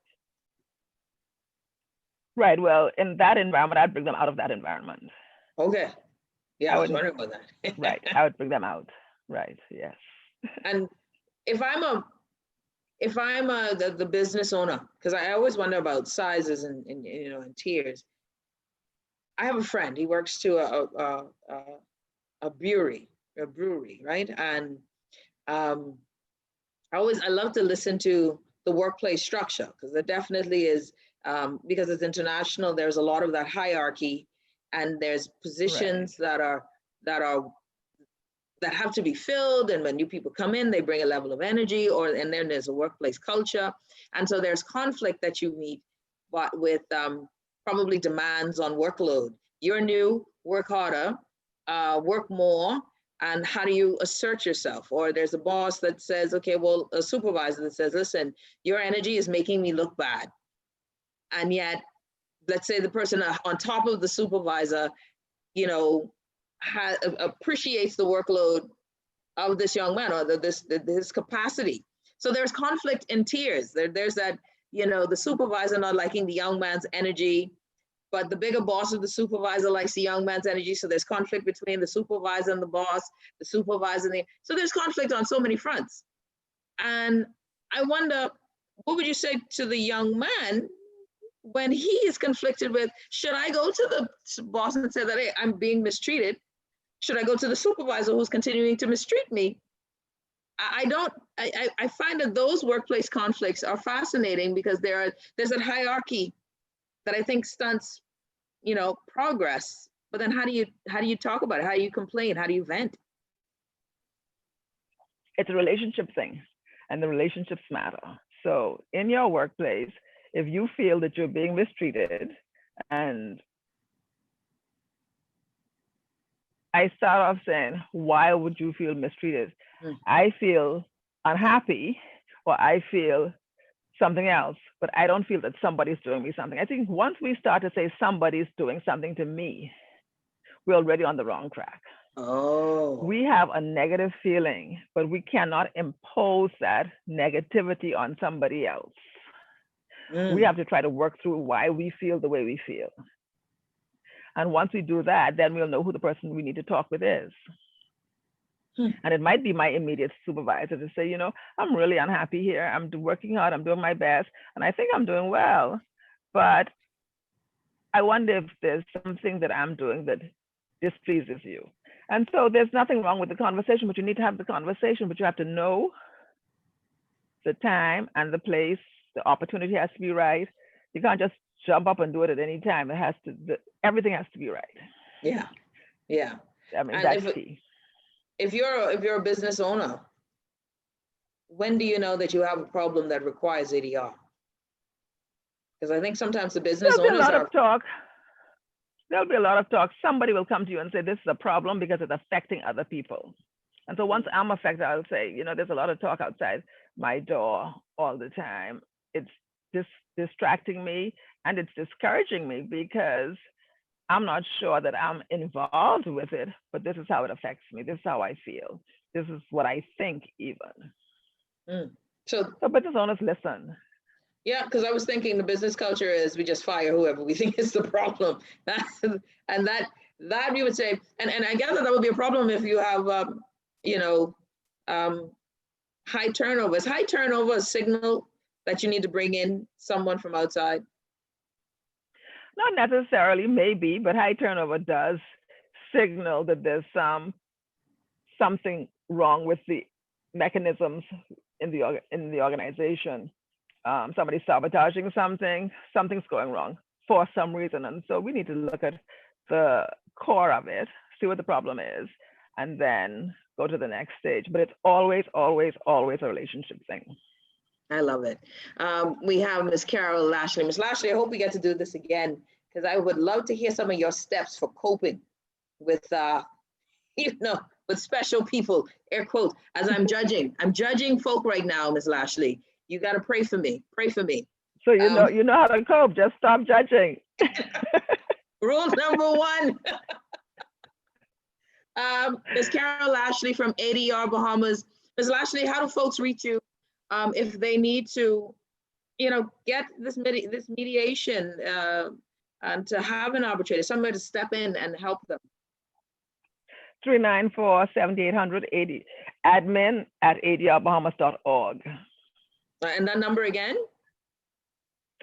[SPEAKER 2] Right. Well, in that environment, I'd bring them out of that environment.
[SPEAKER 1] Okay. Yeah, I was wondering about that.
[SPEAKER 2] Right. I would bring them out. Right. Yes.
[SPEAKER 1] And if I'm the business owner, because I always wonder about sizes and you know, and tiers. I have a friend. He works to a brewery, right? And I love to listen to the workplace structure, because there definitely is, because it's international, there's a lot of that hierarchy, and there's positions right. that are that have to be filled, and when new people come in, they bring a level of energy, and then there's a workplace culture, and so there's conflict that you meet, but with probably demands on workload. You're new, work harder, work more, and how do you assert yourself? Or there's a boss that says, okay, well, a supervisor that says, listen, your energy is making me look bad, and yet, let's say the person on top of the supervisor, you know, appreciates the workload of this young man, or this capacity. So there's conflict in tiers. There's that, you know, the supervisor not liking the young man's energy, but the bigger boss of the supervisor likes the young man's energy. So there's conflict between the supervisor and the boss, the supervisor. So there's conflict on so many fronts. And I wonder, what would you say to the young man when he is conflicted with, should I go to the boss and say that, hey, I'm being mistreated? Should I go to the supervisor who's continuing to mistreat me? I find that those workplace conflicts are fascinating because there's a hierarchy that I think stunts, you know, progress. But then how do you talk about it? How do you complain? How do you vent?
[SPEAKER 2] It's a relationship thing, and the relationships matter. So in your workplace, if you feel that you're being mistreated, and I start off saying, why would you feel mistreated? I feel unhappy, or I feel something else, but I don't feel that somebody's doing me something. I think once we start to say somebody's doing something to me, we're already on the wrong track.
[SPEAKER 1] Oh.
[SPEAKER 2] We have a negative feeling, but we cannot impose that negativity on somebody else. We have to try to work through why we feel the way we feel. And once we do that, then we'll know who the person we need to talk with is. And it might be my immediate supervisor to say, you know, I'm really unhappy here. I'm working hard. I'm doing my best. And I think I'm doing well. But I wonder if there's something that I'm doing that displeases you. And so there's nothing wrong with the conversation, but you need to have the conversation, but you have to know the time and the place. The opportunity has to be right. You can't just jump up and do it at any time. It has to, everything has to be right.
[SPEAKER 1] Yeah, yeah.
[SPEAKER 2] I mean, that's key.
[SPEAKER 1] If you're a business owner, when do you know that you have a problem that requires ADR? Because I think sometimes the business owners
[SPEAKER 2] There'll be a lot of talk. Somebody will come to you and say, this is a problem because it's affecting other people. And so once I'm affected, I'll say, you know, there's a lot of talk outside my door all the time. It's distracting me, and it's discouraging me because I'm not sure that I'm involved with it, but this is how it affects me. This is how I feel. This is what I think even. So business owners listen.
[SPEAKER 1] Yeah, because I was thinking the business culture is we just fire whoever we think is the problem. And that you would say, and I guess that would be a problem if you have, high turnover. Is high turnover a signal that you need to bring in someone from outside?
[SPEAKER 2] Not necessarily, maybe, but high turnover does signal that there's something wrong with the mechanisms in the organization. Somebody's sabotaging something, something's going wrong for some reason. And so we need to look at the core of it, see what the problem is, and then go to the next stage. But it's always, always, always a relationship thing.
[SPEAKER 1] I love it. We have Ms. Caryle Lashley. Ms. Lashley, I hope we get to do this again, because I would love to hear some of your steps for coping with, with special people, air quotes, as I'm judging. I'm judging folk right now, Ms. Lashley. You got to pray for me. Pray for me.
[SPEAKER 2] So you know how to cope. Just stop judging.
[SPEAKER 1] Rule number one. Ms. Caryle Lashley from ADR Bahamas. Ms. Lashley, how do folks reach you if they need to, get this mediation and to have an arbitrator, somebody to step in and help them?
[SPEAKER 2] 394-7800 admin@adrbahamas.org.
[SPEAKER 1] And that number again?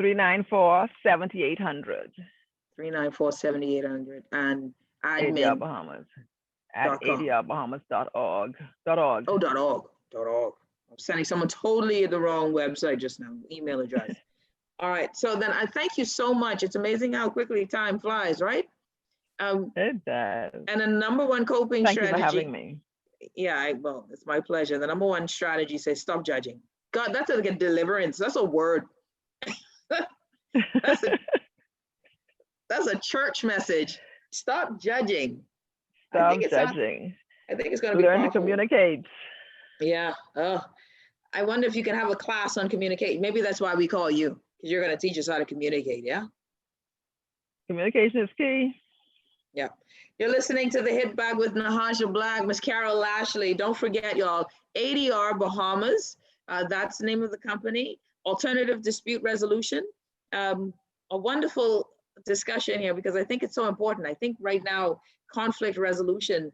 [SPEAKER 2] 394-7800.
[SPEAKER 1] 394-7800 and admin.
[SPEAKER 2] ADR Bahamas @adrbahamas.org.
[SPEAKER 1] .org. I'm sending someone totally the wrong website just now, email address. All right, so then I thank you so much. It's amazing how quickly time flies, right?
[SPEAKER 2] It does.
[SPEAKER 1] And a number one coping strategy.
[SPEAKER 2] Thank you for having me.
[SPEAKER 1] Yeah, well, it's my pleasure. The number one strategy says stop judging. God, that's like a deliverance. That's a word. That's a church message. Stop judging.
[SPEAKER 2] Stop judging.
[SPEAKER 1] I think it's going to be
[SPEAKER 2] learn
[SPEAKER 1] powerful.
[SPEAKER 2] to communicate.
[SPEAKER 1] Yeah. I wonder if you can have a class on communicate. Maybe that's why we call you, because you're going to teach us how to communicate. Yeah.
[SPEAKER 2] Communication is key.
[SPEAKER 1] Yeah. You're listening to the Hit Back with Nahaja Black, Miss Caryle Lashley. Don't forget, y'all, ADR Bahamas. That's the name of the company. Alternative Dispute Resolution. A wonderful discussion here, because I think it's so important. I think right now, conflict resolution,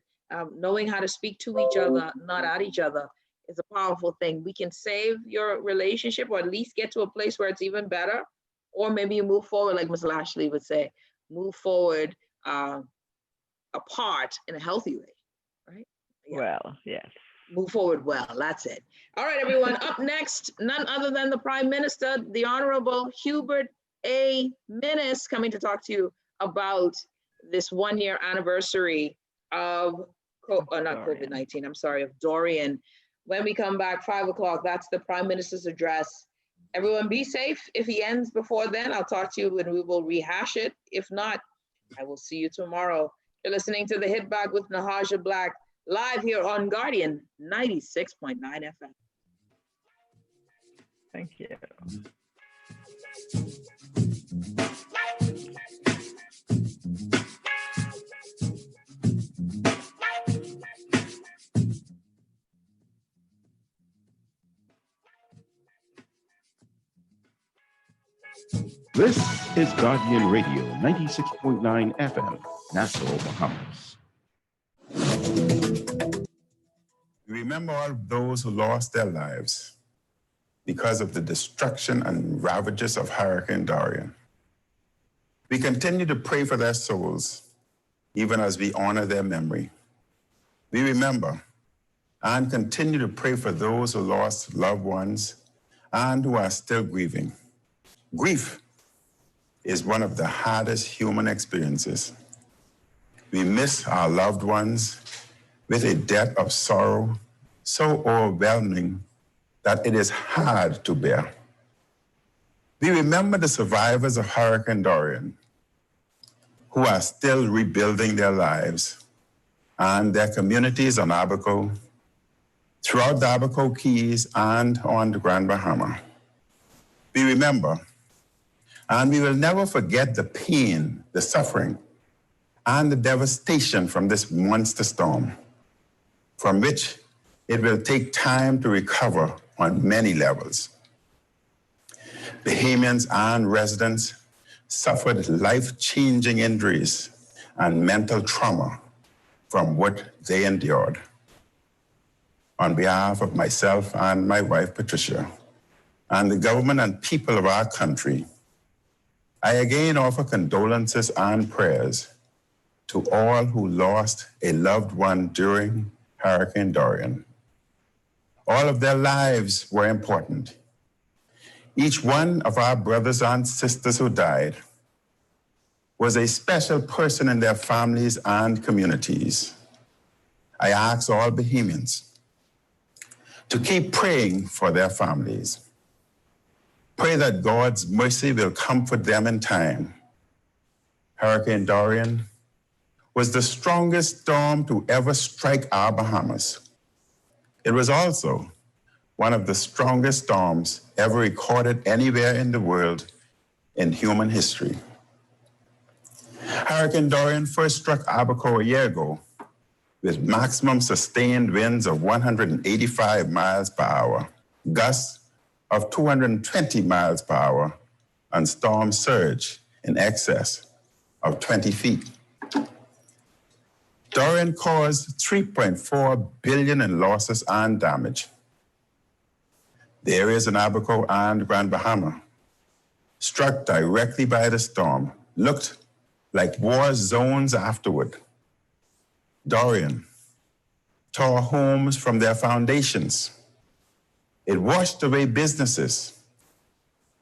[SPEAKER 1] knowing how to speak to each other, not at each other, is a powerful thing. We can save your relationship, or at least get to a place where it's even better. Or maybe you move forward, like Ms. Lashley would say, move forward apart in a healthy way, right? Yeah.
[SPEAKER 2] Well, yes.
[SPEAKER 1] Move forward well, that's it. All right, everyone, up next, none other than the Prime Minister, the Honorable Hubert A. Minnis, coming to talk to you about this 1-year anniversary of, not COVID-19, I'm sorry, of Dorian. When we come back, 5 o'clock, that's the Prime Minister's address. Everyone be safe. If he ends before then, I'll talk to you and we will rehash it. If not, I will see you tomorrow. You're listening to the Hit Back with Nahaja Black, live here on Guardian 96.9 FM.
[SPEAKER 2] Thank you.
[SPEAKER 5] This is Guardian Radio 96.9 FM, Nassau, Bahamas.
[SPEAKER 6] We remember all of those who lost their lives because of the destruction and ravages of Hurricane Dorian. We continue to pray for their souls, even as we honor their memory. We remember and continue to pray for those who lost loved ones and who are still grieving. Grief is one of the hardest human experiences. We miss our loved ones with a depth of sorrow so overwhelming that it is hard to bear. We remember the survivors of Hurricane Dorian, who are still rebuilding their lives and their communities on Abaco, throughout the Abaco Keys and on the Grand Bahama. We remember, and we will never forget the pain, the suffering, and the devastation from this monster storm, from which it will take time to recover on many levels. Bahamians and residents suffered life-changing injuries and mental trauma from what they endured. On behalf of myself and my wife, Patricia, and the government and people of our country, I again offer condolences and prayers to all who lost a loved one during Hurricane Dorian. All of their lives were important. Each one of our brothers and sisters who died was a special person in their families and communities. I ask all Bahamians to keep praying for their families. Pray that God's mercy will comfort them in time. Hurricane Dorian was the strongest storm to ever strike our Bahamas. It was also one of the strongest storms ever recorded anywhere in the world in human history. Hurricane Dorian first struck Abaco a year ago with maximum sustained winds of 185 miles per hour, gusts of 220 miles per hour, and storm surge in excess of 20 feet. Dorian caused $3.4 billion in losses and damage. The areas in Abaco and Grand Bahama, struck directly by the storm, looked like war zones afterward. Dorian tore homes from their foundations. It washed away businesses.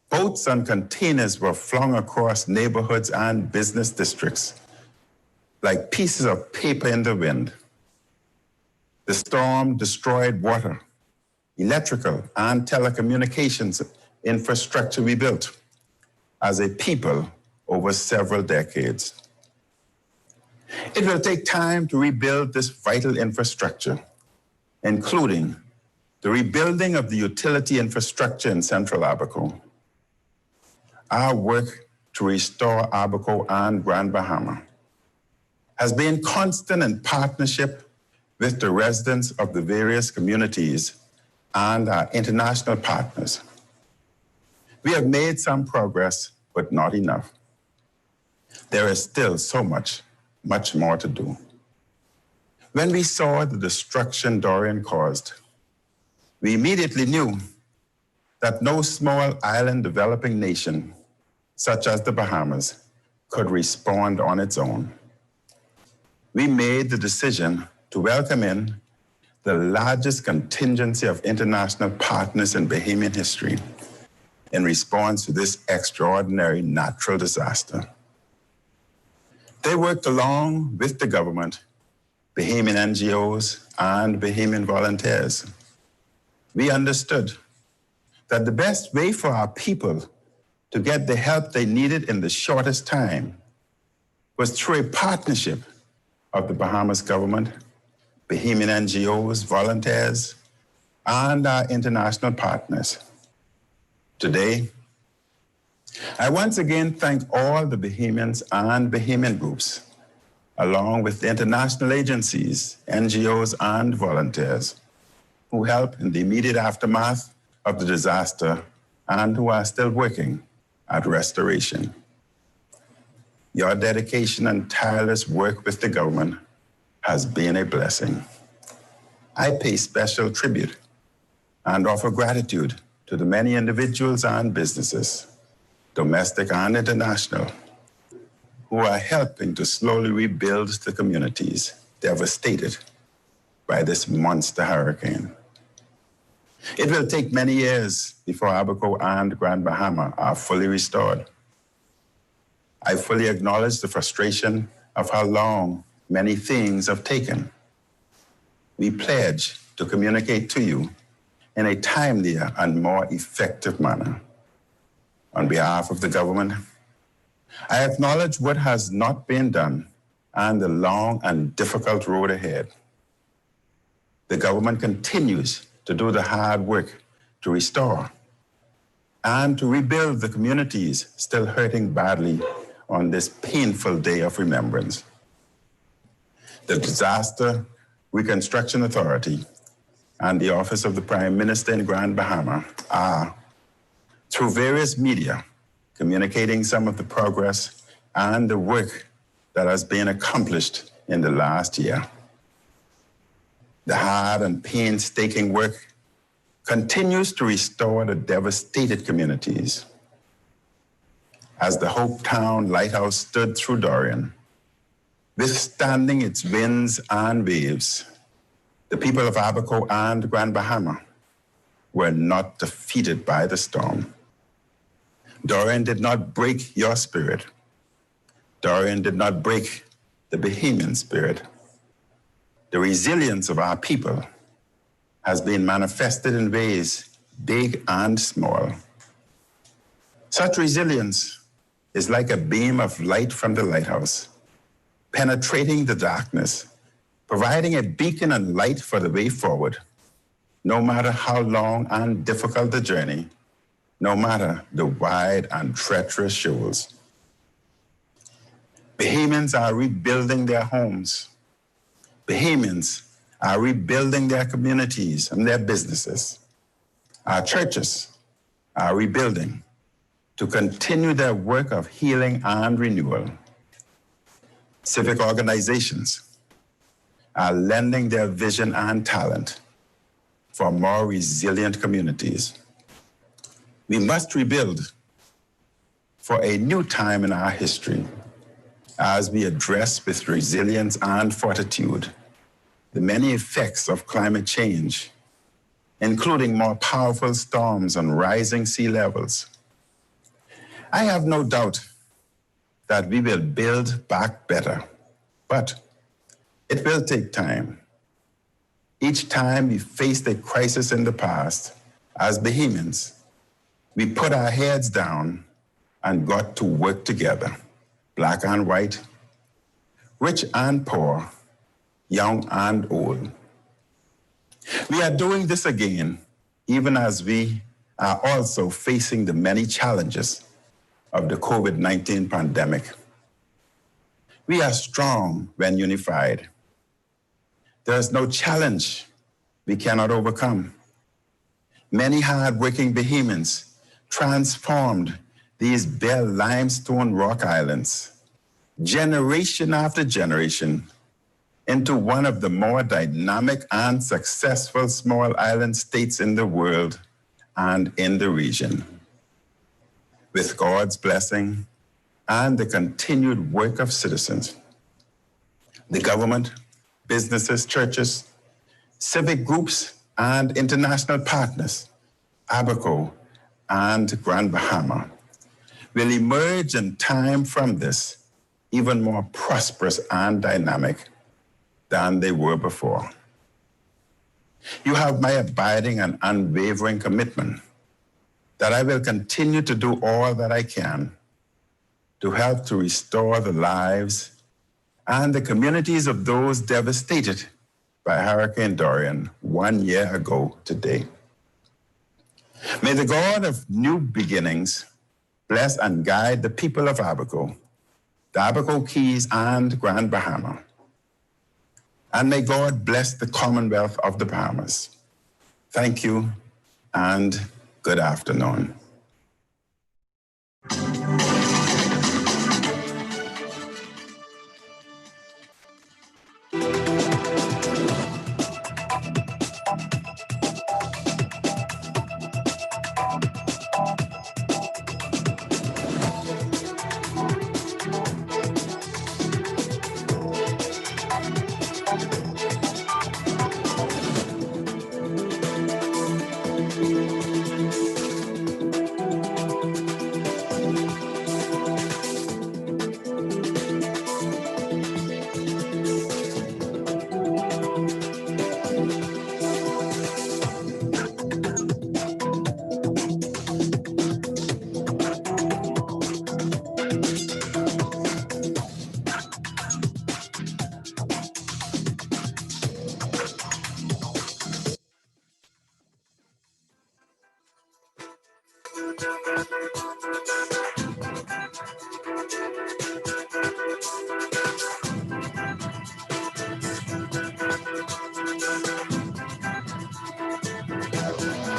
[SPEAKER 6] Boats and containers were flung across neighborhoods and business districts like pieces of paper in the wind. The storm destroyed water, electrical, and telecommunications infrastructure we built as a people over several decades. It will take time to rebuild this vital infrastructure, including the rebuilding of the utility infrastructure in Central Abaco. Our work to restore Abaco and Grand Bahama has been constant in partnership with the residents of the various communities and our international partners. We have made some progress, but not enough. There is still so much more to do. When we saw the destruction Dorian caused, we immediately knew that no small island developing nation, such as the Bahamas, could respond on its own. We made the decision to welcome in the largest contingency of international partners in Bahamian history in response to this extraordinary natural disaster. They worked along with the government, Bahamian NGOs, and Bahamian volunteers. We understood that the best way for our people to get the help they needed in the shortest time was through a partnership of the Bahamas government, Bahamian NGOs, volunteers, and our international partners. Today, I once again thank all the Bahamians and Bahamian groups, along with the international agencies, NGOs, and volunteers who helped in the immediate aftermath of the disaster and who are still working at restoration. Your dedication and tireless work with the government has been a blessing. I pay special tribute and offer gratitude to the many individuals and businesses, domestic and international, who are helping to slowly rebuild the communities devastated by this monster hurricane. It will take many years before Abaco and Grand Bahama are fully restored. I fully acknowledge the frustration of how long many things have taken. We pledge to communicate to you in a timelier and more effective manner. On behalf of the government, I acknowledge what has not been done and the long and difficult road ahead. The government continues to do the hard work to restore and to rebuild the communities still hurting badly on this painful day of remembrance. The Disaster Reconstruction Authority and the Office of the Prime Minister in Grand Bahama are, through various media, communicating some of the progress and the work that has been accomplished in the last year. The hard and painstaking work continues to restore the devastated communities. As the Hope Town Lighthouse stood through Dorian, withstanding its winds and waves, the people of Abaco and Grand Bahama were not defeated by the storm. Dorian did not break your spirit. Dorian did not break the Bahamian spirit. The resilience of our people has been manifested in ways big and small. Such resilience is like a beam of light from the lighthouse, penetrating the darkness, providing a beacon and light for the way forward, no matter how long and difficult the journey, no matter the wide and treacherous shoals. Bahamians are rebuilding their homes. Bahamians are rebuilding their communities and their businesses. Our churches are rebuilding to continue their work of healing and renewal. Civic organizations are lending their vision and talent for more resilient communities. We must rebuild for a new time in our history as we address with resilience and fortitude the many effects of climate change, including more powerful storms and rising sea levels. I have no doubt that we will build back better, but it will take time. Each time we faced a crisis in the past, as Bahamians, we put our heads down and got to work together, black and white, rich and poor, young and old. We are doing this again, even as we are also facing the many challenges of the COVID-19 pandemic. We are strong when unified. There is no challenge we cannot overcome. Many hard-working Bahamians transformed these bare limestone rock islands, generation after generation, into one of the more dynamic and successful small island states in the world and in the region. With God's blessing and the continued work of citizens, the government, businesses, churches, civic groups, and international partners, Abaco and Grand Bahama, will emerge in time from this even more prosperous and dynamic than they were before. You have my abiding and unwavering commitment that I will continue to do all that I can to help to restore the lives and the communities of those devastated by Hurricane Dorian 1 year ago today. May the God of new beginnings bless and guide the people of Abaco, the Abaco Keys and Grand Bahama. And may God bless the Commonwealth of the Bahamas. Thank you and good afternoon.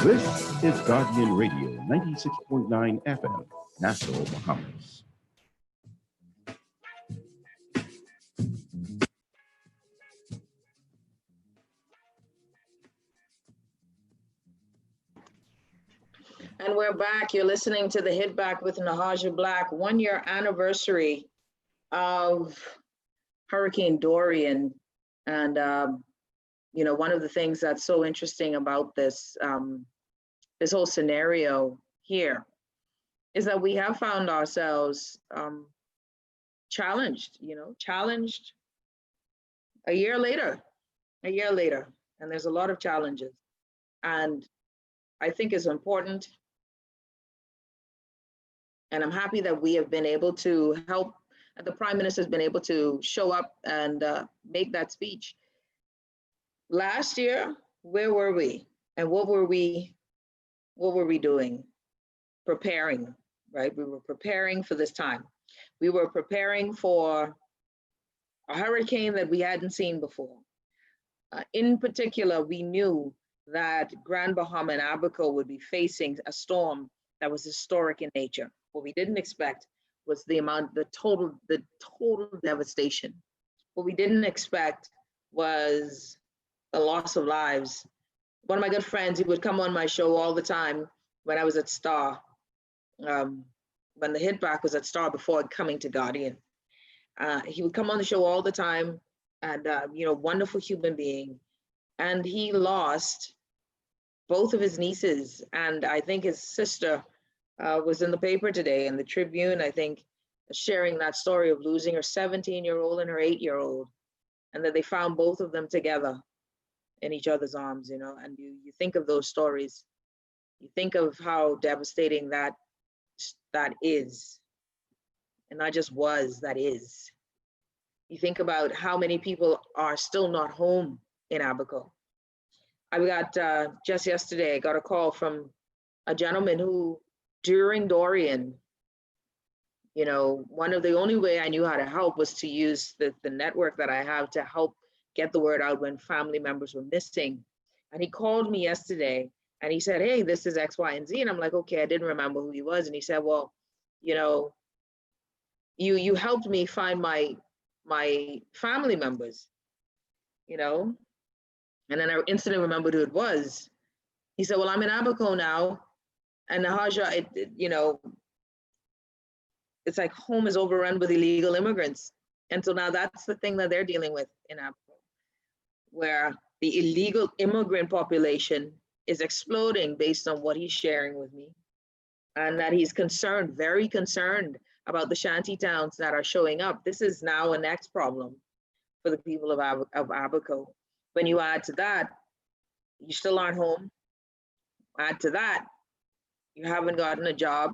[SPEAKER 5] This is Guardian Radio, 96.9 FM, Nassau, Bahamas.
[SPEAKER 1] And we're back. You're listening to the Hit Back with Nahaja Black, 1 year anniversary of Hurricane Dorian. And, you know, one of the things that's so interesting about this, this whole scenario here is that we have found ourselves challenged a year later. And there's a lot of challenges. And I think it's important. And I'm happy that we have been able to help, the Prime Minister has been able to show up and make that speech. Last year, where were we? And what were we doing? Preparing, right? We were preparing for this time. We were preparing for a hurricane that we hadn't seen before. In particular, we knew that Grand Bahama and Abaco would be facing a storm that was historic in nature. What we didn't expect was the total devastation. What we didn't expect was the loss of lives. One of my good friends, he would come on my show all the time when I was at Star, when the Hit Back was at Star before coming to Guardian. He would come on the show all the time, and wonderful human being. And he lost both of his nieces, and I think his sister was in the paper today, in the Tribune, I think, sharing that story of losing her 17-year-old and her 8-year-old, and that they found both of them together. in each other's arms, you know, and you think of those stories, you think of how devastating that is, and not just was, that is. You think about how many people are still not home in Abaco. I got, just yesterday, I got a call from a gentleman who, during Dorian, you know, one of the only way I knew how to help was to use the network that I have to help get the word out when family members were missing. And he called me yesterday and he said, hey, this is X, Y, and Z. And I'm like, okay, I didn't remember who he was. And he said, well, you know, you helped me find my family members, you know? And then I instantly remembered who it was. He said, well, I'm in Abaco now. And Nahaja, you know, it's like home is overrun with illegal immigrants. And so now that's the thing that they're dealing with in Abaco, where the illegal immigrant population is exploding based on what he's sharing with me. And that he's concerned, very concerned about the shanty towns that are showing up. This is now a next problem for the people of Abaco. When you add to that, you still aren't home. Add to that, you haven't gotten a job,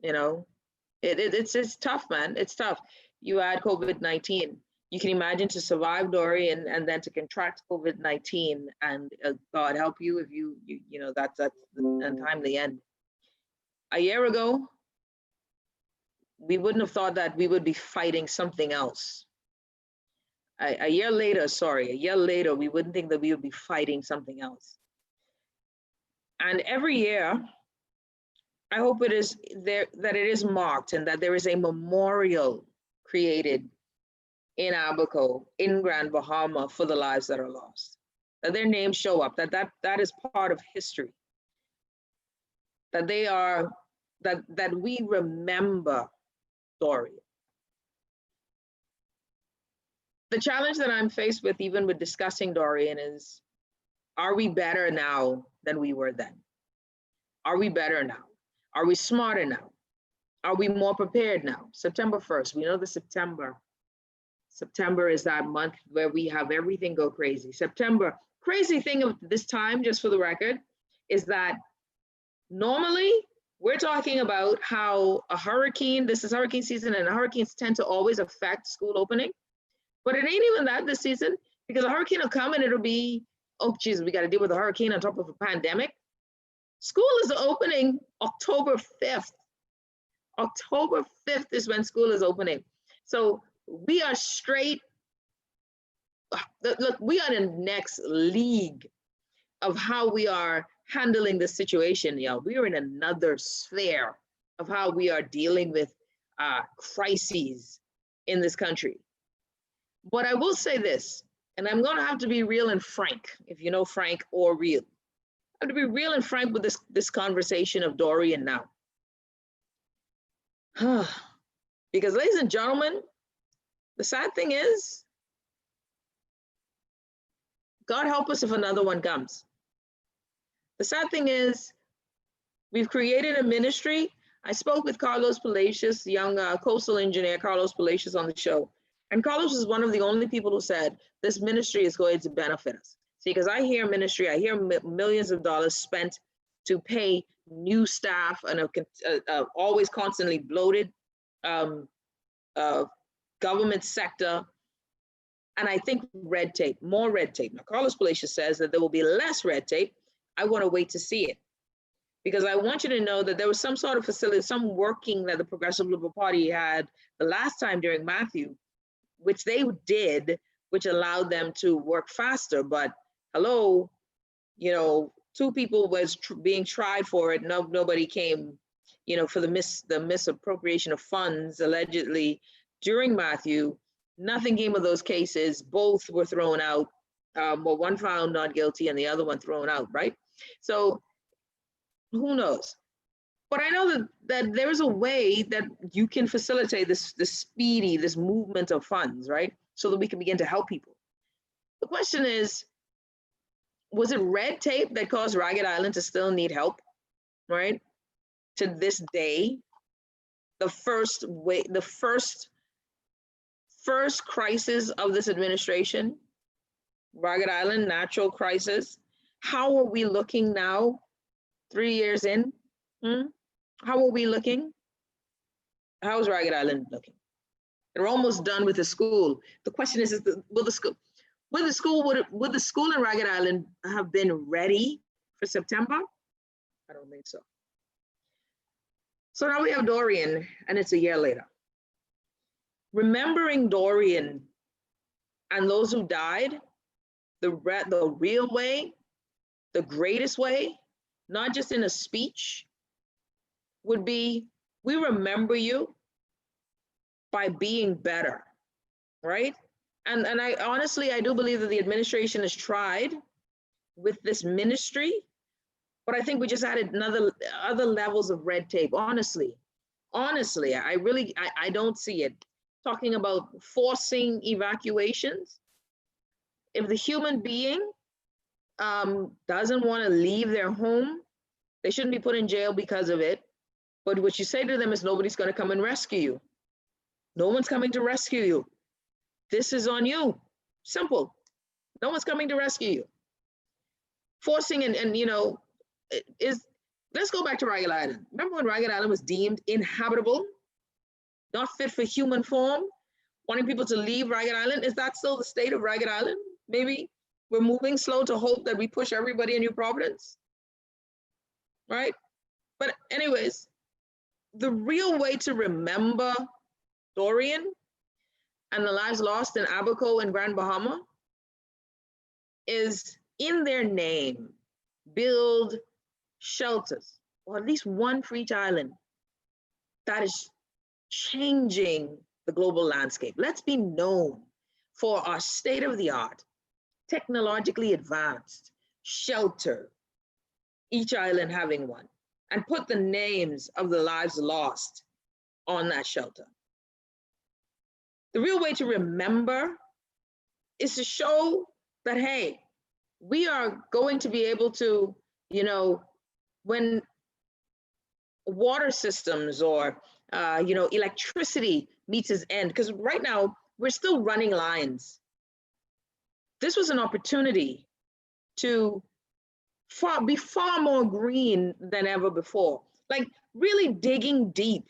[SPEAKER 1] you know. It's tough, man. It's tough. You add COVID-19. You can imagine to survive Dorian and then to contract COVID-19, and God help you if you know, that's the untimely end. A year ago, we wouldn't have thought that we would be fighting something else. A year later, we wouldn't think that we would be fighting something else. And every year, I hope it is there, that it is marked and that there is a memorial created in Abaco, in Grand Bahama, for the lives that are lost. That their names show up, that is part of history. That they are, that we remember Dorian. The challenge that I'm faced with, even with discussing Dorian, is, are we better now than we were then? Are we better now? Are we smarter now? Are we more prepared now? September 1st, we know the September is that month where we have everything go crazy. September, crazy thing of this time, just for the record, is that normally we're talking about how a hurricane, this is hurricane season, and hurricanes tend to always affect school opening. But it ain't even that this season, because a hurricane will come and it'll be, oh geez, we got to deal with a hurricane on top of a pandemic. School is opening October 5th. October 5th is when school is opening. So we are straight, look, we are in the next league of how we are handling the situation, y'all. We are in another sphere of how we are dealing with crises in this country. But I will say this, and I'm gonna have to be real and frank, if you know frank or real. I have to be real and frank with this conversation of Dorian now. Because ladies and gentlemen, the sad thing is, God help us if another one comes. The sad thing is, we've created a ministry. I spoke with Carlos Palacios, the young coastal engineer, Carlos Palacios, on the show. And Carlos is one of the only people who said, this ministry is going to benefit us. See, because I hear ministry, I hear millions of dollars spent to pay new staff and always constantly bloated government sector. And I think red tape, more red tape. Now, Carlos Palacios says that there will be less red tape. I want to wait to see it. Because I want you to know that there was some sort of facility, some working that the Progressive Liberal Party had the last time during Matthew, which they did, which allowed them to work faster. But hello, you know, 2 people was being tried for it. Nobody came, you know, for the misappropriation of funds allegedly during Matthew. Nothing came of those cases. Both were thrown out. Well, one found not guilty and the other one thrown out, right? So who knows? But I know that there is a way that you can facilitate this movement of funds, right? So that we can begin to help people. The question is, was it red tape that caused Ragged Island to still need help, right? To this day, the first crisis of this administration, Ragged Island, natural crisis. How are we looking now, 3 years in? How are we looking? How's Ragged Island looking? They're almost done with the school. The question is will the school in Ragged Island have been ready for September? I don't think so. So now we have Dorian, and it's a year later. Remembering Dorian and those who died, the real way, the greatest way, not just in a speech, would be, we remember you by being better, right? And I honestly, I do believe that the administration has tried with this ministry, but I think we just added other levels of red tape. Honestly, I don't see it. Talking about forcing evacuations. If the human being doesn't want to leave their home, they shouldn't be put in jail because of it. But what you say to them is, nobody's going to come and rescue you. No one's coming to rescue you. This is on you. Simple. No one's coming to rescue you. Forcing and you know, let's go back to Ragged Island. Remember when Ragged Island was deemed inhabitable, not fit for human form, wanting people to leave Ragged Island? Is that still the state of Ragged Island? Maybe we're moving slow to hope that we push everybody in New Providence, right? But anyways, the real way to remember Dorian and the lives lost in Abaco and Grand Bahama is, in their name, build shelters, or at least one for each island. That is changing the global landscape. Let's be known for our state-of-the-art, technologically advanced shelter, each island having one, and put the names of the lives lost on that shelter. The real way to remember is to show that, hey, we are going to be able to, you know, when water systems or, you know, electricity meets its end, because right now we're still running lines. This was an opportunity to be far more green than ever before. Like really digging deep,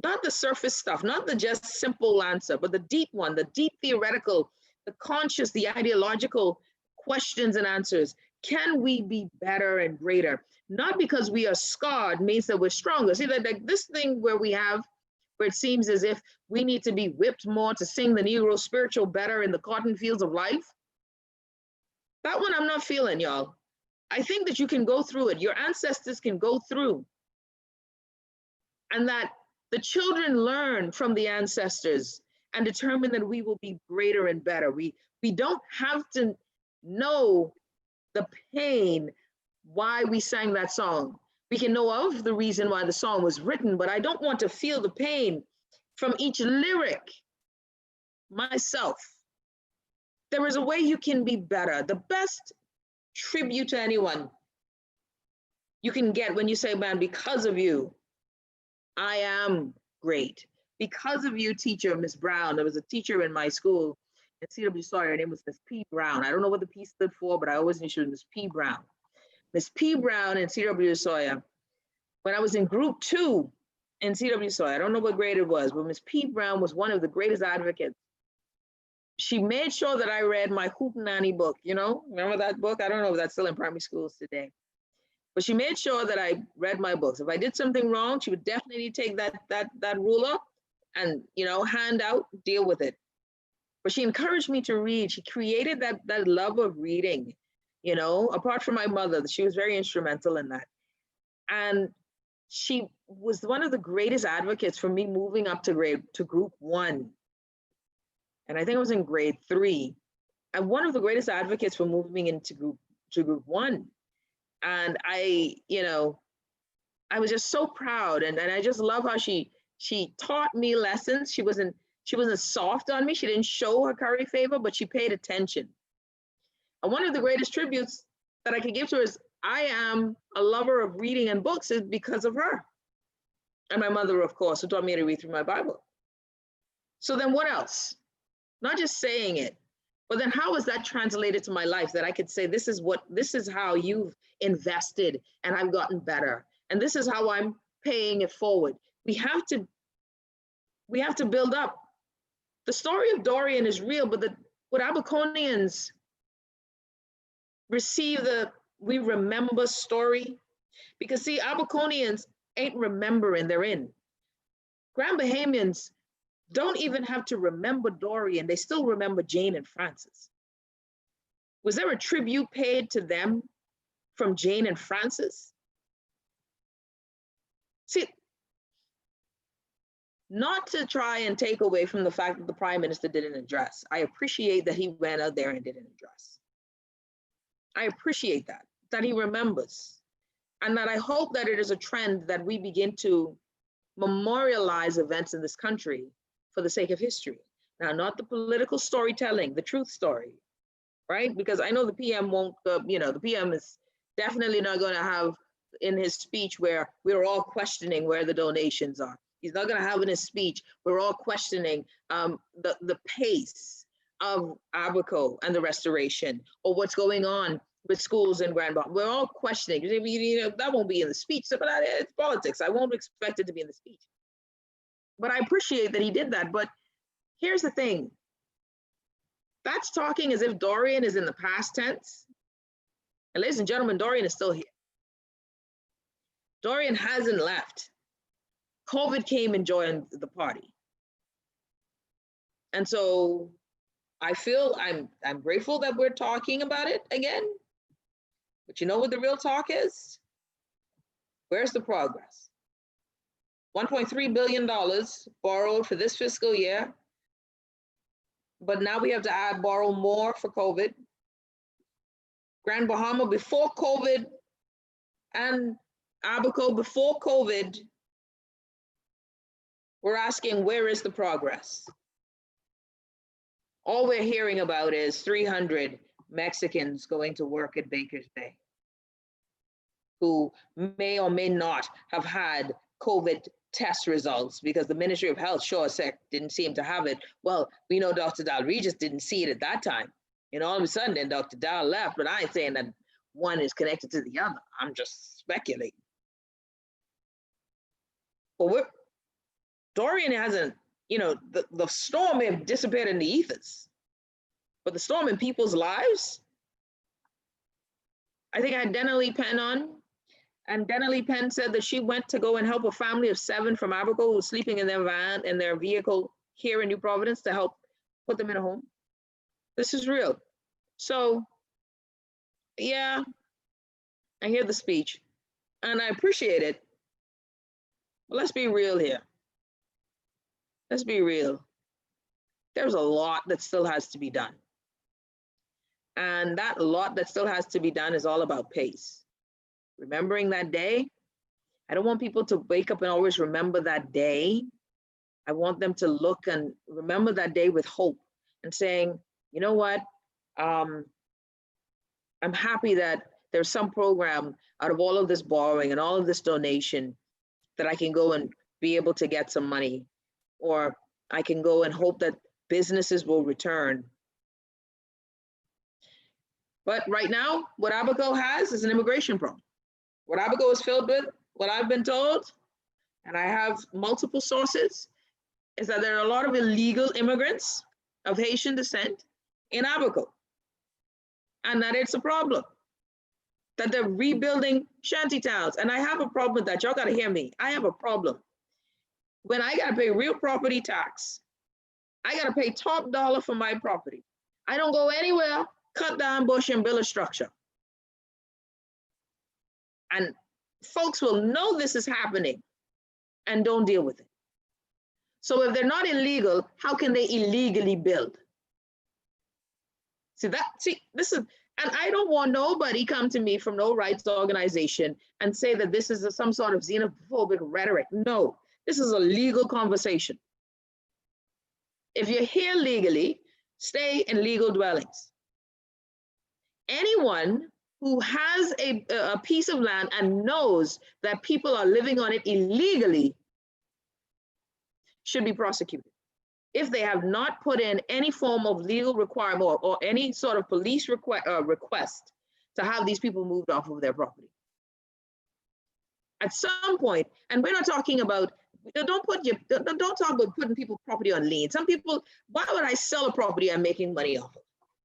[SPEAKER 1] not the surface stuff, not the just simple answer, but the deep one, the deep theoretical, the conscious, the ideological questions and answers. Can we be better and greater? Not because we are scarred means that we're stronger. See, that like this thing where it seems as if we need to be whipped more to sing the Negro spiritual better in the cotton fields of life. That one I'm not feeling, y'all. I think that you can go through it. Your ancestors can go through. And that the children learn from the ancestors and determine that we will be greater and better. We don't have to know the pain why we sang that song. We can know of the reason why the song was written, but I don't want to feel the pain from each lyric myself. There is a way you can be better. The best tribute to anyone you can get when you say, man, because of you, I am great. Because of you, teacher, Miss Brown. There was a teacher in my school at CW Sawyer. Her name was Miss P. Brown. I don't know what the P stood for, but I always knew she was Miss P. Brown. Miss P. Brown in CW Sawyer. When I was in group 2 in CW Sawyer, I don't know what grade it was, but Miss P. Brown was one of the greatest advocates. She made sure that I read my Hootenanny book, you know? Remember that book? I don't know if that's still in primary schools today. But she made sure that I read my books. If I did something wrong, she would definitely take that ruler and, you know, hand out, deal with it. But she encouraged me to read. She created that love of reading, you know, apart from my mother. She was very instrumental in that. And she was one of the greatest advocates for me moving up to group 1. And I think I was in grade 3. And one of the greatest advocates for moving into group 1. And I, you know, I was just so proud. And I just love how she taught me lessons. She wasn't soft on me. She didn't show her curry favor, but she paid attention. And one of the greatest tributes that I could give to her is I am a lover of reading and books is because of her. And my mother, of course, who taught me to read through my Bible. So then what else? Not just saying it, But then how is that translated to my life that I could say, this is how you've invested and I've gotten better. And this is how I'm paying it forward. We have to build up. The story of Dorian is real, but what Abaconians receive the we remember story, because see, Abaconians ain't remembering, they're in. Grand Bahamians don't even have to remember Dorian, they still remember Jane and Francis. Was there a tribute paid to them from Jane and Francis? See, not to try and take away from the fact that the Prime Minister didn't address. I appreciate that he went out there and didn't address. I appreciate that he remembers. And that I hope that it is a trend that we begin to memorialize events in this country for the sake of history. Now, not the political storytelling, the truth story, right? Because I know the PM won't, the PM is definitely not going to have in his speech where we're all questioning where the donations are. He's not going to have in his speech, we're all questioning the pace of Abaco and the restoration, or what's going on with schools in Grand Bahama. We're all questioning. That won't be in the speech, but it's politics. I won't expect it to be in the speech. But I appreciate that he did that. But here's the thing. That's talking as if Dorian is in the past tense. And ladies and gentlemen, Dorian is still here. Dorian hasn't left. COVID came and joined the party. And so I feel I'm grateful that we're talking about it again. But you know what the real talk is? Where's the progress? $1.3 billion borrowed for this fiscal year. But now we have to borrow more for COVID. Grand Bahama before COVID and Abaco before COVID, we're asking, where is the progress? All we're hearing about is 300 Mexicans going to work at Baker's Bay who may or may not have had COVID test results because the Ministry of Health sure didn't seem to have it. Well, we know Dr. Dahl Regis didn't see it at that time. And all of a sudden, then Dr. Dahl left, but I ain't saying that one is connected to the other. I'm just speculating. But Dorian hasn't, the storm may have disappeared in the ethers, but the storm in people's lives, I think I had Denali Penn on, and Denali Penn said that she went to go and help a family of 7 from Abaco who was sleeping in their vehicle here in New Providence to help put them in a home. This is real. So, yeah, I hear the speech and I appreciate it. But let's be real here. Let's be real. There's a lot that still has to be done. And that lot that still has to be done is all about pace. Remembering that day. I don't want people to wake up and always remember that day. I want them to look and remember that day with hope and saying, you know what? I'm happy that there's some program out of all of this borrowing and all of this donation that I can go and be able to get some money, or I can go and hope that businesses will return. But right now, what Abaco has is an immigration problem. What Abaco is filled with, what I've been told, and I have multiple sources, is that there are a lot of illegal immigrants of Haitian descent in Abaco, and that it's a problem, that they're rebuilding shanty towns. And I have a problem with that. Y'all gotta hear me. I have a problem. When I gotta pay real property tax, I gotta pay top dollar for my property. I don't go anywhere, cut down bush and build a structure. And folks will know this is happening and don't deal with it. So if they're not illegal, how can they illegally build? This is, and I don't want nobody come to me from no rights organization and say that this is some sort of xenophobic rhetoric. No, this is a legal conversation. If you're here legally, stay in legal dwellings. Anyone who has a piece of land and knows that people are living on it illegally should be prosecuted. if they have not put in any form of legal requirement or any sort of police request to have these people moved off of their property. At some point, and we're not talking about, don't talk about putting people's property on lien. Some people, why would I sell a property I'm making money off of?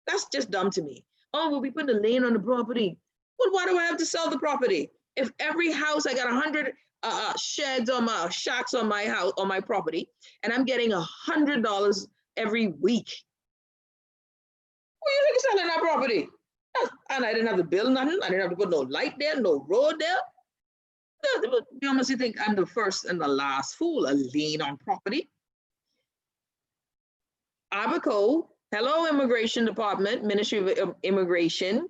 [SPEAKER 1] That's just dumb to me. Oh, we'll be putting a lien on the property. Well, why do I have to sell the property? If every house, I got 100 sheds on my shacks on my house, on my property, and I'm getting $100 every week. What do you think selling that property? And I didn't have to build nothing. I didn't have to put no light there, no road there. You honestly think I'm the first and the last fool, a lien on property. Abaco, hello, Immigration Department, Ministry of Immigration,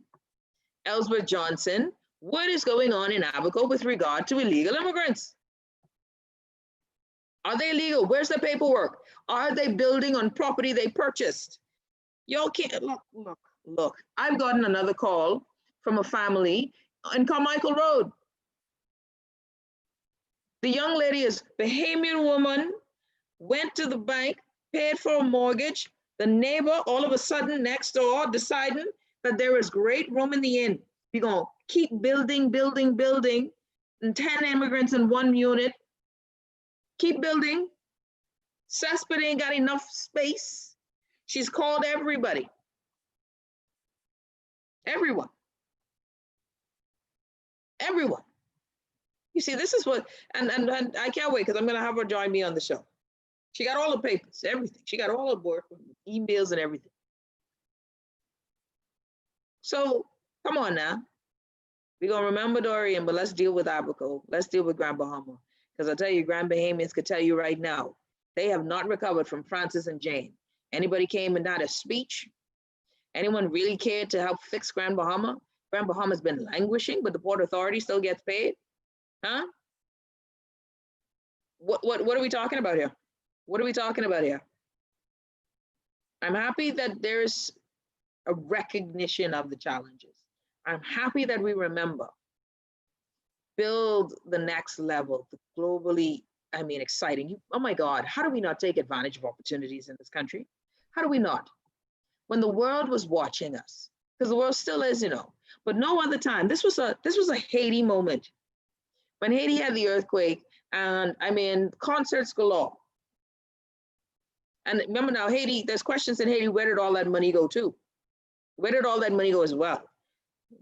[SPEAKER 1] Ellsworth Johnson. What is going on in Abaco with regard to illegal immigrants? Are they illegal? Where's the paperwork? Are they building on property they purchased? Y'all can't, look. I've gotten another call from a family in Carmichael Road. The young lady is a Bahamian woman, went to the bank, paid for a mortgage. The neighbor, all of a sudden next door, deciding that there is great room in the inn. We're going to keep building, and 10 immigrants in one unit. Keep building. Cesspit ain't got enough space. She's called everybody. Everyone. You see, this is what, and I can't wait because I'm going to have her join me on the show. She got all the papers, everything. She got all the work, emails and everything. So come on now. We're going to remember Dorian, but let's deal with Abaco. Let's deal with Grand Bahama. Because I tell you, Grand Bahamians could tell you right now, they have not recovered from Francis and Jane. Anybody came and had a speech? Anyone really cared to help fix Grand Bahama? Grand Bahama's been languishing, but the Port Authority still gets paid? Huh? What are we talking about here? What are we talking about here? I'm happy that there's a recognition of the challenges. I'm happy that we remember, build the next level, the globally, exciting. Oh my God, how do we not take advantage of opportunities in this country? How do we not? When the world was watching us, because the world still is, but no other time. This was a Haiti moment. When Haiti had the earthquake, and concerts galore. And remember now, Haiti, there's questions in Haiti, where did all that money go to? Where did all that money go as well?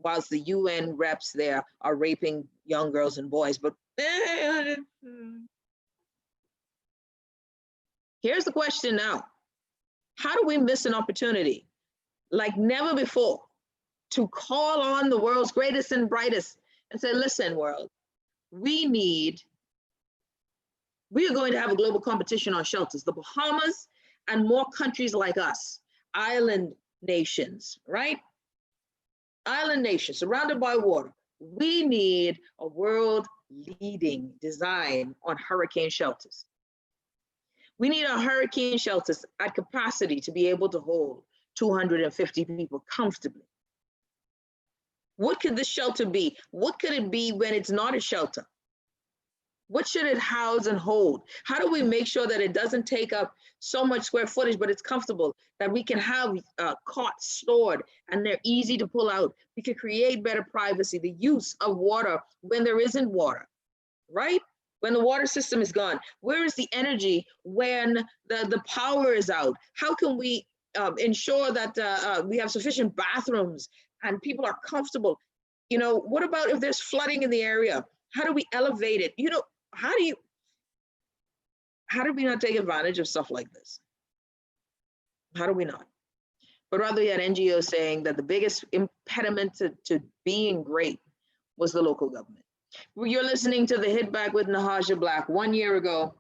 [SPEAKER 1] Whilst the UN reps there are raping young girls and boys, but here's the question now. How do we miss an opportunity like never before to call on the world's greatest and brightest and say, listen, world, we are going to have a global competition on shelters. The Bahamas and more countries like us, island nations, right? Island nations surrounded by water. We need a world leading design on hurricane shelters. We need our hurricane shelters at capacity to be able to hold 250 people comfortably. What could this shelter be? What could it be when it's not a shelter? What should it house and hold? How do we make sure that it doesn't take up so much square footage, but it's comfortable, that we can have cots stored and they're easy to pull out? We can create better privacy, the use of water when there isn't water, right? When the water system is gone. Where is the energy when the power is out? How can we ensure that we have sufficient bathrooms and people are comfortable? What about if there's flooding in the area? How do we elevate it? How do we not take advantage of stuff like this? How do we not? But rather, we had NGOs saying that the biggest impediment to being great was the local government. You're listening to the Hit Back with Nahaja Black. 1 year ago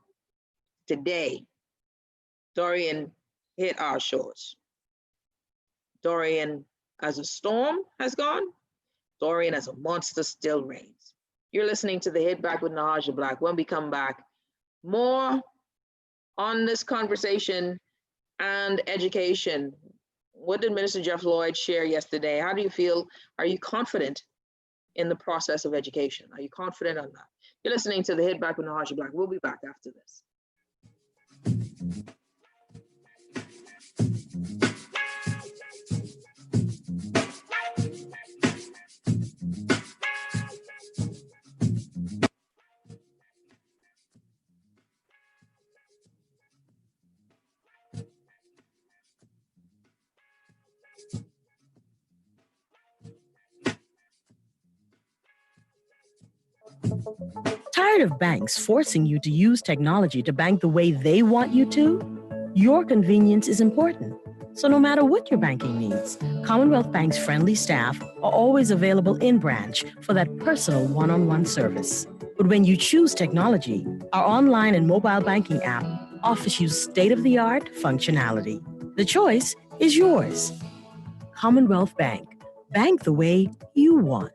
[SPEAKER 1] today, Dorian hit our shores. Dorian, as a storm has gone, Dorian as a monster still reigns. You're listening to the Hit Back with Nahaja Black. When we come back, more on this conversation and education. What did Minister Jeff Lloyd share yesterday? How do you feel? Are you confident in the process of education? Are you confident on that? You're listening to the Hit Back with Nahaja Black. We'll be back after this.
[SPEAKER 3] Tired of banks forcing you to use technology to bank the way they want you to? Your convenience is important. So no matter what your banking needs, Commonwealth Bank's friendly staff are always available in branch for that personal one-on-one service. But when you choose technology, our online and mobile banking app offers you state-of-the-art functionality. The choice is yours. Commonwealth Bank. Bank the way you want.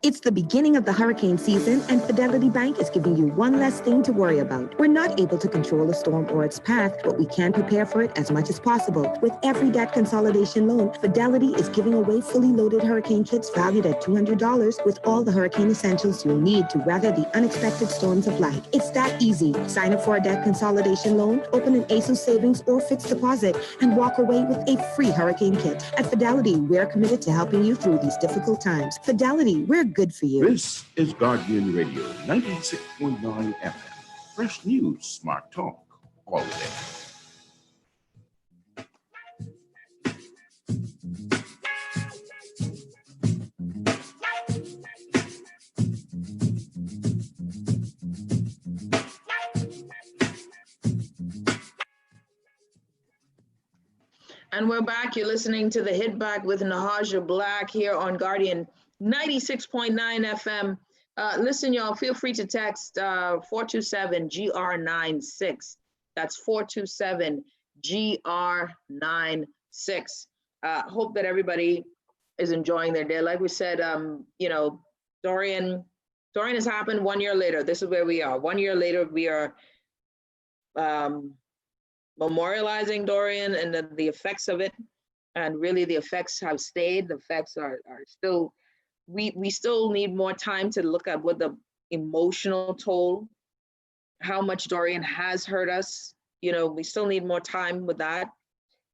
[SPEAKER 4] It's the beginning of the hurricane season, and Fidelity Bank is giving you one less thing to worry about. We're not able to control a storm or its path, but we can prepare for it as much as possible. With every debt consolidation loan, Fidelity is giving away fully loaded hurricane kits valued at $200 with all the hurricane essentials you'll need to weather the unexpected storms of life. It's that easy. Sign up for a debt consolidation loan, open an ASUS savings or fixed deposit, and walk away with a free hurricane kit. At Fidelity, we're committed to helping you through these difficult times. Fidelity, we're good for you.
[SPEAKER 5] This is Guardian Radio 96.9 FM. Fresh news, smart talk, all day.
[SPEAKER 1] And we're back. You're listening to the Hit Back with Nahaja Black here on Guardian 96.9 FM. Listen, y'all, feel free to text 427-GR96. That's 427-GR96. Hope that everybody is enjoying their day. Like we said, Dorian has happened 1 year later. This is where we are. 1 year later, we are memorializing Dorian and the effects of it. And really the effects have stayed. The effects are still, we still need more time to look at what the emotional toll, how much Dorian has hurt us. We still need more time with that.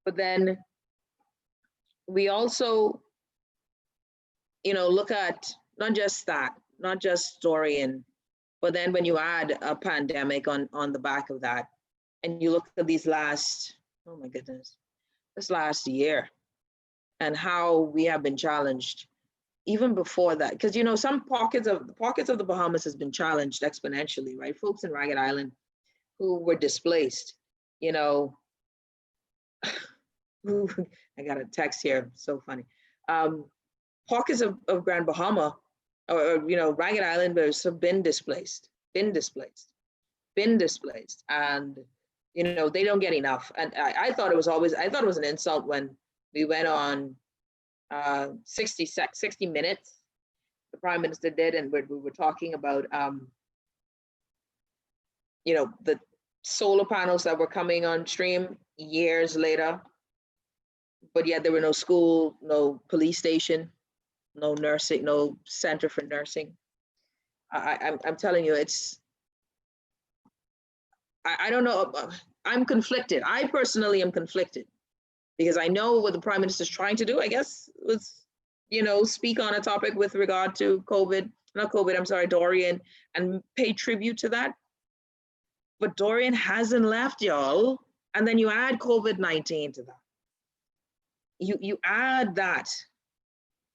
[SPEAKER 1] But then we also, look at not just that, not just Dorian, but then when you add a pandemic on the back of that, and you look at this last year and how we have been challenged even before that. Because, some pockets of the Bahamas has been challenged exponentially, right? Folks in Ragged Island who were displaced, I got a text here, so funny. Pockets of Grand Bahama or Ragged Islanders have been displaced. And they don't get enough. And I thought it was an insult when we went on 60 Minutes, the Prime Minister did, and we were talking about, the solar panels that were coming on stream years later, but yet there were no school, no police station, no nursing, no center for nursing. I'm telling you, I don't know. I'm conflicted. I personally am conflicted because I know what the Prime Minister is trying to do, I guess, was, speak on a topic with regard to Dorian, and pay tribute to that. But Dorian hasn't left, y'all. And then you add COVID-19 to that. You add that.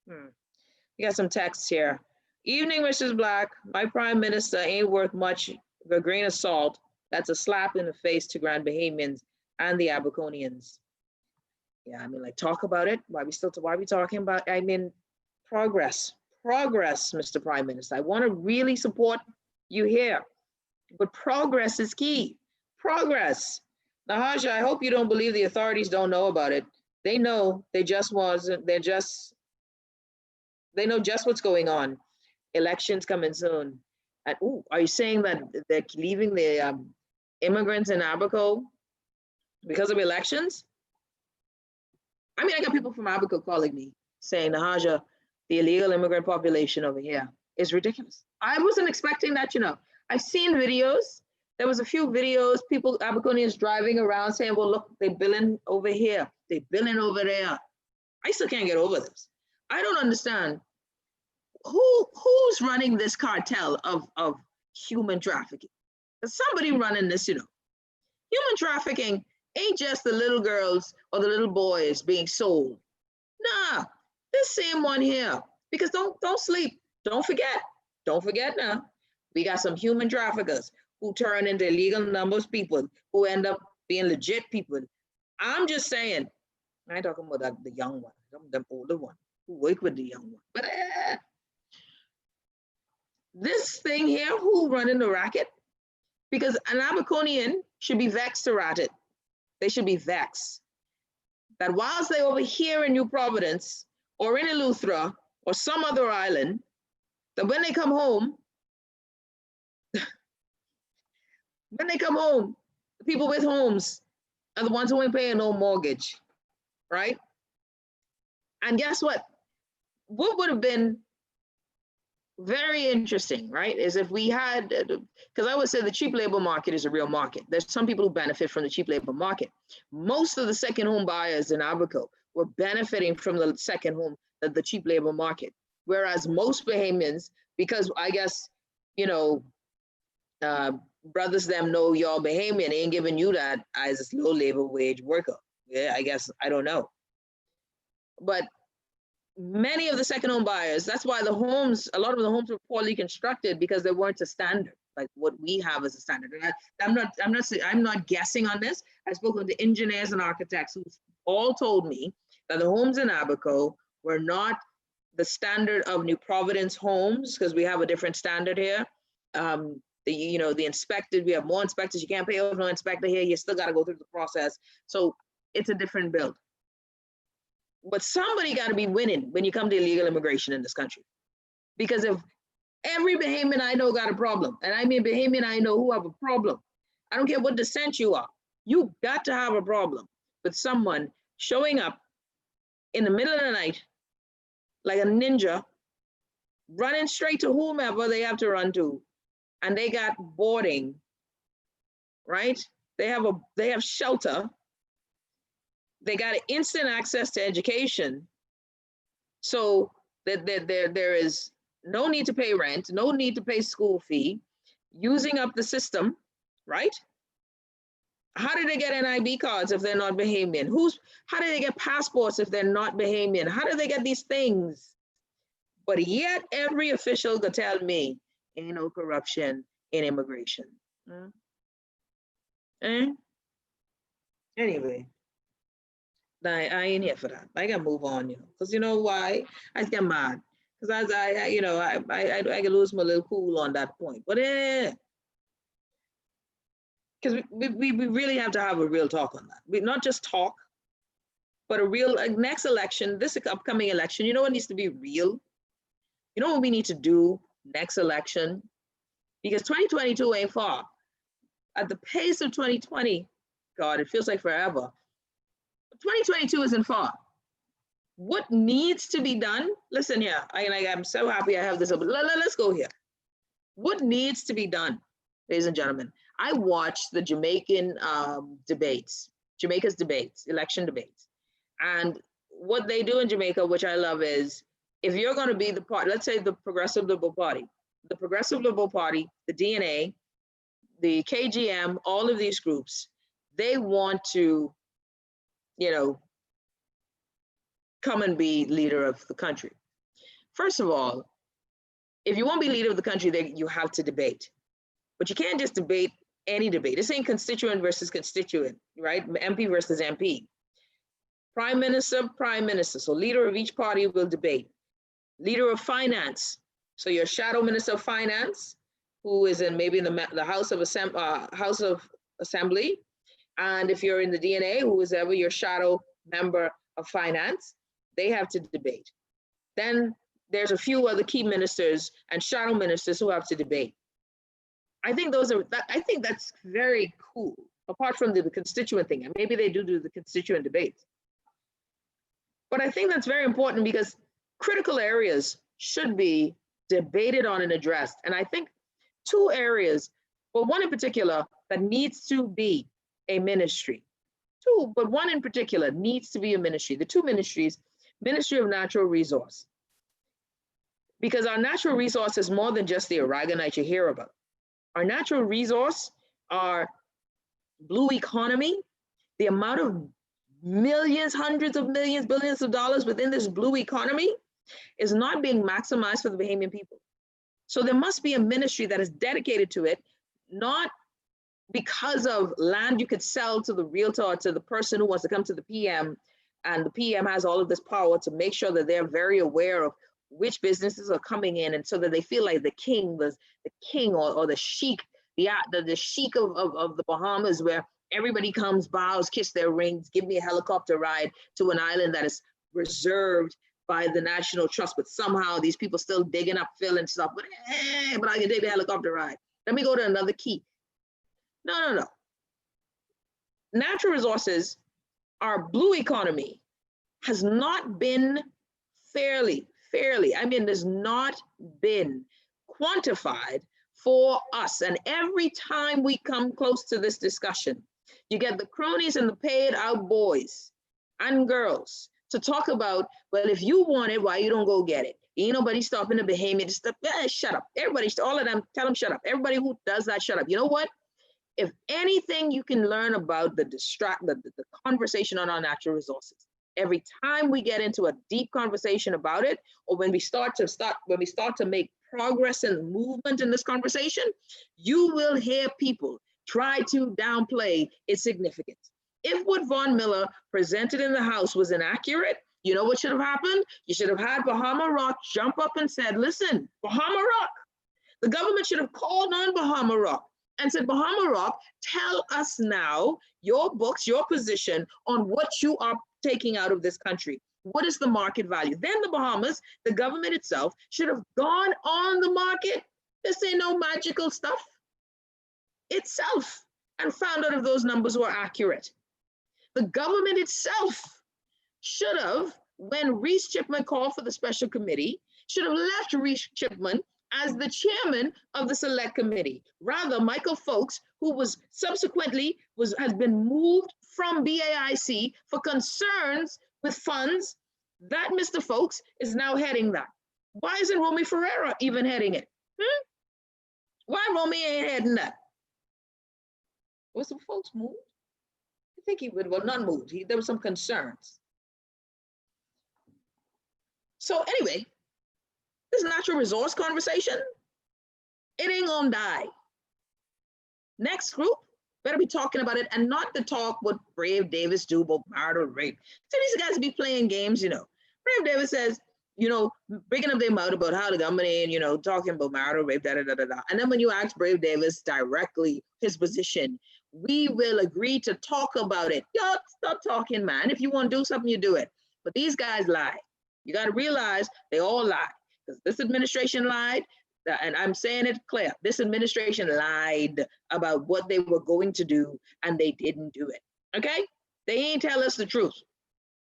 [SPEAKER 1] We got some texts here. Evening, Mrs. Black. My Prime Minister ain't worth much of a grain of salt. That's a slap in the face to Grand Bahamians and the Abaconians. Yeah, talk about it. Why are we talking about? Progress, Mr. Prime Minister. I want to really support you here, but progress is key. Progress. Nahaja, I hope you don't believe the authorities don't know about it. They know. They know just what's going on. Elections coming soon. And are you saying that they're leaving the immigrants in Abaco because of elections? I got people from Abaco calling me saying, Nahaja, the illegal immigrant population over here is ridiculous. I wasn't expecting that, I've seen videos. There was a few videos, Abaconians driving around saying, well, look, they're billing over here. They're billing over there. I still can't get over this. I don't understand. Who's running this cartel of human trafficking? There's somebody running this, Human trafficking ain't just the little girls or the little boys being sold. Nah, this same one here. Because don't sleep. Don't forget. Don't forget now, we got some human traffickers who turn into illegal numbers people who end up being legit people. I'm just saying, I ain't talking about the young one, the older one who work with the young one. But this thing here, who running the racket? Because an Abaconian should be vexed about it. They should be vexed that whilst they over here in New Providence or in Eleuthera or some other island, that when they come home, the people with homes are the ones who ain't paying no mortgage, right? And guess what? What would have been very interesting, right, is if we had, because I would say the cheap labor market is a real market. There's some people who benefit from the cheap labor market. Most of the second home buyers in Abaco were benefiting from the second home, the cheap labor market. Whereas most Bahamians, because I guess, you know, brothers them know y'all Bahamian ain't giving you that as a low labor wage worker. Yeah, I guess, I don't know. But many of the second home buyers, that's why the homes, a lot of the homes were poorly constructed because they weren't a standard, like what we have as a standard. And I'm not guessing on this. I've spoken to engineers and architects who all told me that the homes in Abaco were not the standard of New Providence homes, because we have a different standard here. The inspected, we have more inspectors. You can't pay off no inspector here. You still got to go through the process. So it's a different build. But somebody got to be winning when you come to illegal immigration in this country. Because if every Bahamian I know got a problem, and I mean Bahamian I know who have a problem, I don't care what descent you are, you got to have a problem with someone showing up in the middle of the night like a ninja, running straight to whomever they have to run to, and they got boarding, right? They have shelter. They got instant access to education, so that there is no need to pay rent, no need to pay school fee, using up the system, right? How do they get NIB cards if they're not Bahamian? How do they get passports if they're not Bahamian? How do they get these things? But yet every official could tell me ain't no corruption in immigration. Anyway. I ain't here for that. I gotta move on, because you know why? I get mad because I can lose my little cool on that point. But because we really have to have a real talk on that. We not just talk, but a real next election, this upcoming election. You know what needs to be real? You know what we need to do next election? Because 2022 ain't far. At the pace of 2020, God, it feels like forever. 2022 isn't far. What needs to be done? Listen here, I'm so happy I have this up. Let's go here. What needs to be done, ladies and gentlemen? I watched the Jamaican Jamaica's debates, election debates. And what they do in Jamaica, which I love, is if you're going to be the party, let's say the Progressive Liberal Party, the DNA, the KGM, all of these groups, they want to come and be leader of the country. First of all, if you want to be leader of the country, then you have to debate. But you can't just debate any debate. This ain't constituent versus constituent, right? MP versus MP. Prime Minister. So leader of each party will debate. Leader of finance. So your shadow Minister of Finance, who is in maybe in the House of Assembly. And if you're in the DNA, who is ever your shadow member of finance, they have to debate. Then there's a few other key ministers and shadow ministers who have to debate. I think that's very cool, apart from the constituent thing. And maybe they do the constituent debates. But I think that's very important because critical areas should be debated on and addressed. And I think two areas, but one in particular that needs to be a ministry. Two, but one in particular needs to be a ministry. The two ministries, Ministry of Natural Resource. Because our natural resource is more than just the aragonite you hear about. Our natural resource, our blue economy, the amount of millions, hundreds of millions, billions of dollars within this blue economy is not being maximized for the Bahamian people. So there must be a ministry that is dedicated to it, not because of land you could sell to the realtor or to the person who wants to come to the PM, and the PM has all of this power to make sure that they're very aware of which businesses are coming in, and so that they feel like the king or the sheik, the sheik of the Bahamas, where everybody comes, bows, kiss their rings, give me a helicopter ride to an island that is reserved by the National Trust, but somehow these people still digging up, filling stuff, but I can take the helicopter ride. Let me go to another key. No. Natural resources, our blue economy, has not been fairly, there's not been quantified for us. And every time we come close to this discussion, you get the cronies and the paid out boys and girls to talk about, well, if you want it, why you don't go get it? Ain't nobody stopping the behemoth stuff. Shut up. Everybody, all of them, tell them shut up. Everybody who does that, shut up. You know what? If anything you can learn about the conversation on our natural resources, every time we get into a deep conversation about it, or when we start to make progress and movement in this conversation, you will hear people try to downplay its significance. If what Von Miller presented in the House was inaccurate, you know what should have happened? You should have had Bahama Rock jump up and said, listen, Bahama Rock, the government should have called on Bahama Rock and said, Bahama Rock, tell us now your books, your position on what you are taking out of this country. What is the market value? Then the Bahamas, the government itself, should have gone on the market. This ain't no magical stuff itself, and found out if those numbers were accurate. The government itself should have, when Reese Chipman called for the special committee, should have left Reese Chipman as the chairman of the select committee. Rather, Michael Folks, who was subsequently has been moved from BAIC for concerns with funds, that Mr. Folks is now heading that. Why isn't Romy Ferreira even heading it? Why Romy ain't heading that? Was the Folks moved? I think he would, well, not moved. There were some concerns. So anyway, this natural resource conversation, it ain't gonna die. Next group better be talking about it, and not to talk what Brave Davis do about marital rape. So these guys be playing games, you know. Brave Davis says, you know, breaking up their mouth about how the government ain't, you know, talking about marital rape, da-da-da-da-da. And then when you ask Brave Davis directly his position, we will agree to talk about it. Y'all stop talking, man. If you want to do something, you do it. But these guys lie. You got to realize they all lie. Because this administration lied, and I'm saying it clear, this administration lied about what they were going to do, and they didn't do it, okay? They ain't tell us the truth.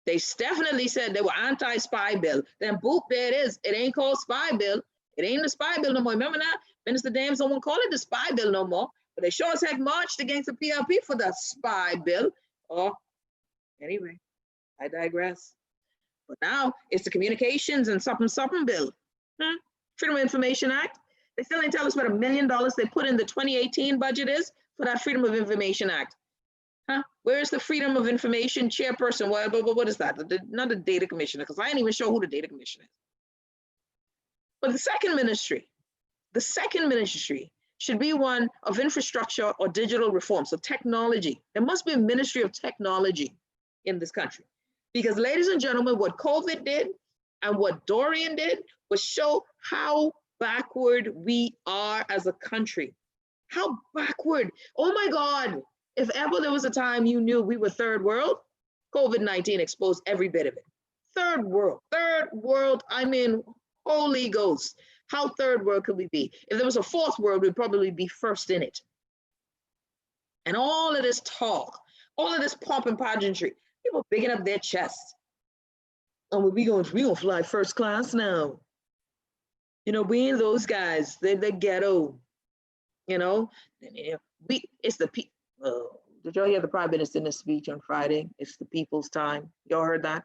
[SPEAKER 1] They definitely said they were anti-spy bill. Then boop, there it is. It ain't called spy bill. It ain't the spy bill no more. Remember that? Minister Dams don't want to call it the spy bill no more, but they sure as heck marched against the PLP for the spy bill. Oh, anyway, I digress. But now it's the communications and something bill. Freedom of Information Act. They still ain't tell us what $1 million they put in the 2018 budget is for that Freedom of Information Act. Where's the Freedom of Information chairperson? What is that? Not the data commissioner, because I ain't even sure who the data commissioner is. But the second ministry should be one of infrastructure or digital reform. So technology. There must be a ministry of technology in this country. Because ladies and gentlemen, what COVID did and what Dorian did was show how backward we are as a country. How backward. Oh my God. If ever there was a time you knew we were third world, COVID-19 exposed every bit of it. Third world, I mean, Holy Ghost. How third world could we be? If there was a fourth world, we'd probably be first in it. And all of this talk, all of this pomp and pageantry, people bigging up their chests. Oh, we gonna fly first class now. You know, we ain't those guys. They're the ghetto. You know, it's the people. Did y'all hear the Prime Minister in his speech on Friday? It's the people's time. Y'all heard that?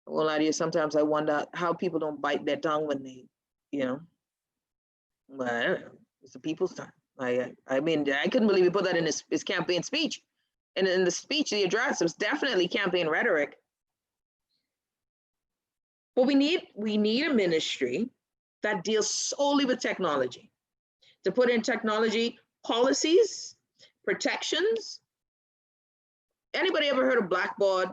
[SPEAKER 1] I won't lie to you. Sometimes I wonder how people don't bite their tongue when they, you know. But I don't know. It's the people's time. I mean, I couldn't believe he put that in his campaign speech. And in the speech, the address, it was definitely campaign rhetoric. But we need a ministry that deals solely with technology, to put in technology policies, protections. Anybody ever heard of Blackboard?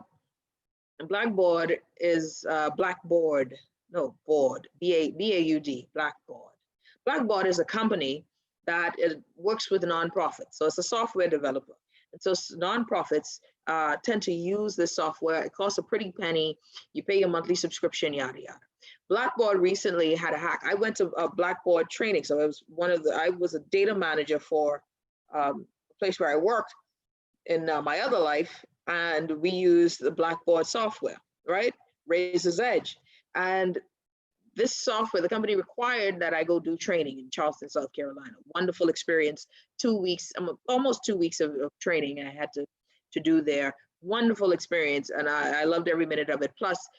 [SPEAKER 1] And Blackboard is Blackboard, no, board, B-A-U-D, Blackboard. Blackboard is a company that works with nonprofits. So it's a software developer. And so nonprofits tend to use this software. It costs a pretty penny. You pay your monthly subscription, yada, yada. Blackboard recently had a hack. I went to a Blackboard training. So I was a data manager for a place where I worked in my other life. And we used the Blackboard software, right? Razor's Edge. And this software, the company required that I go do training in Charleston, South Carolina. Wonderful experience. 2 weeks, almost 2 weeks of training I had to do there. Wonderful experience. And I loved every minute of it. Plus,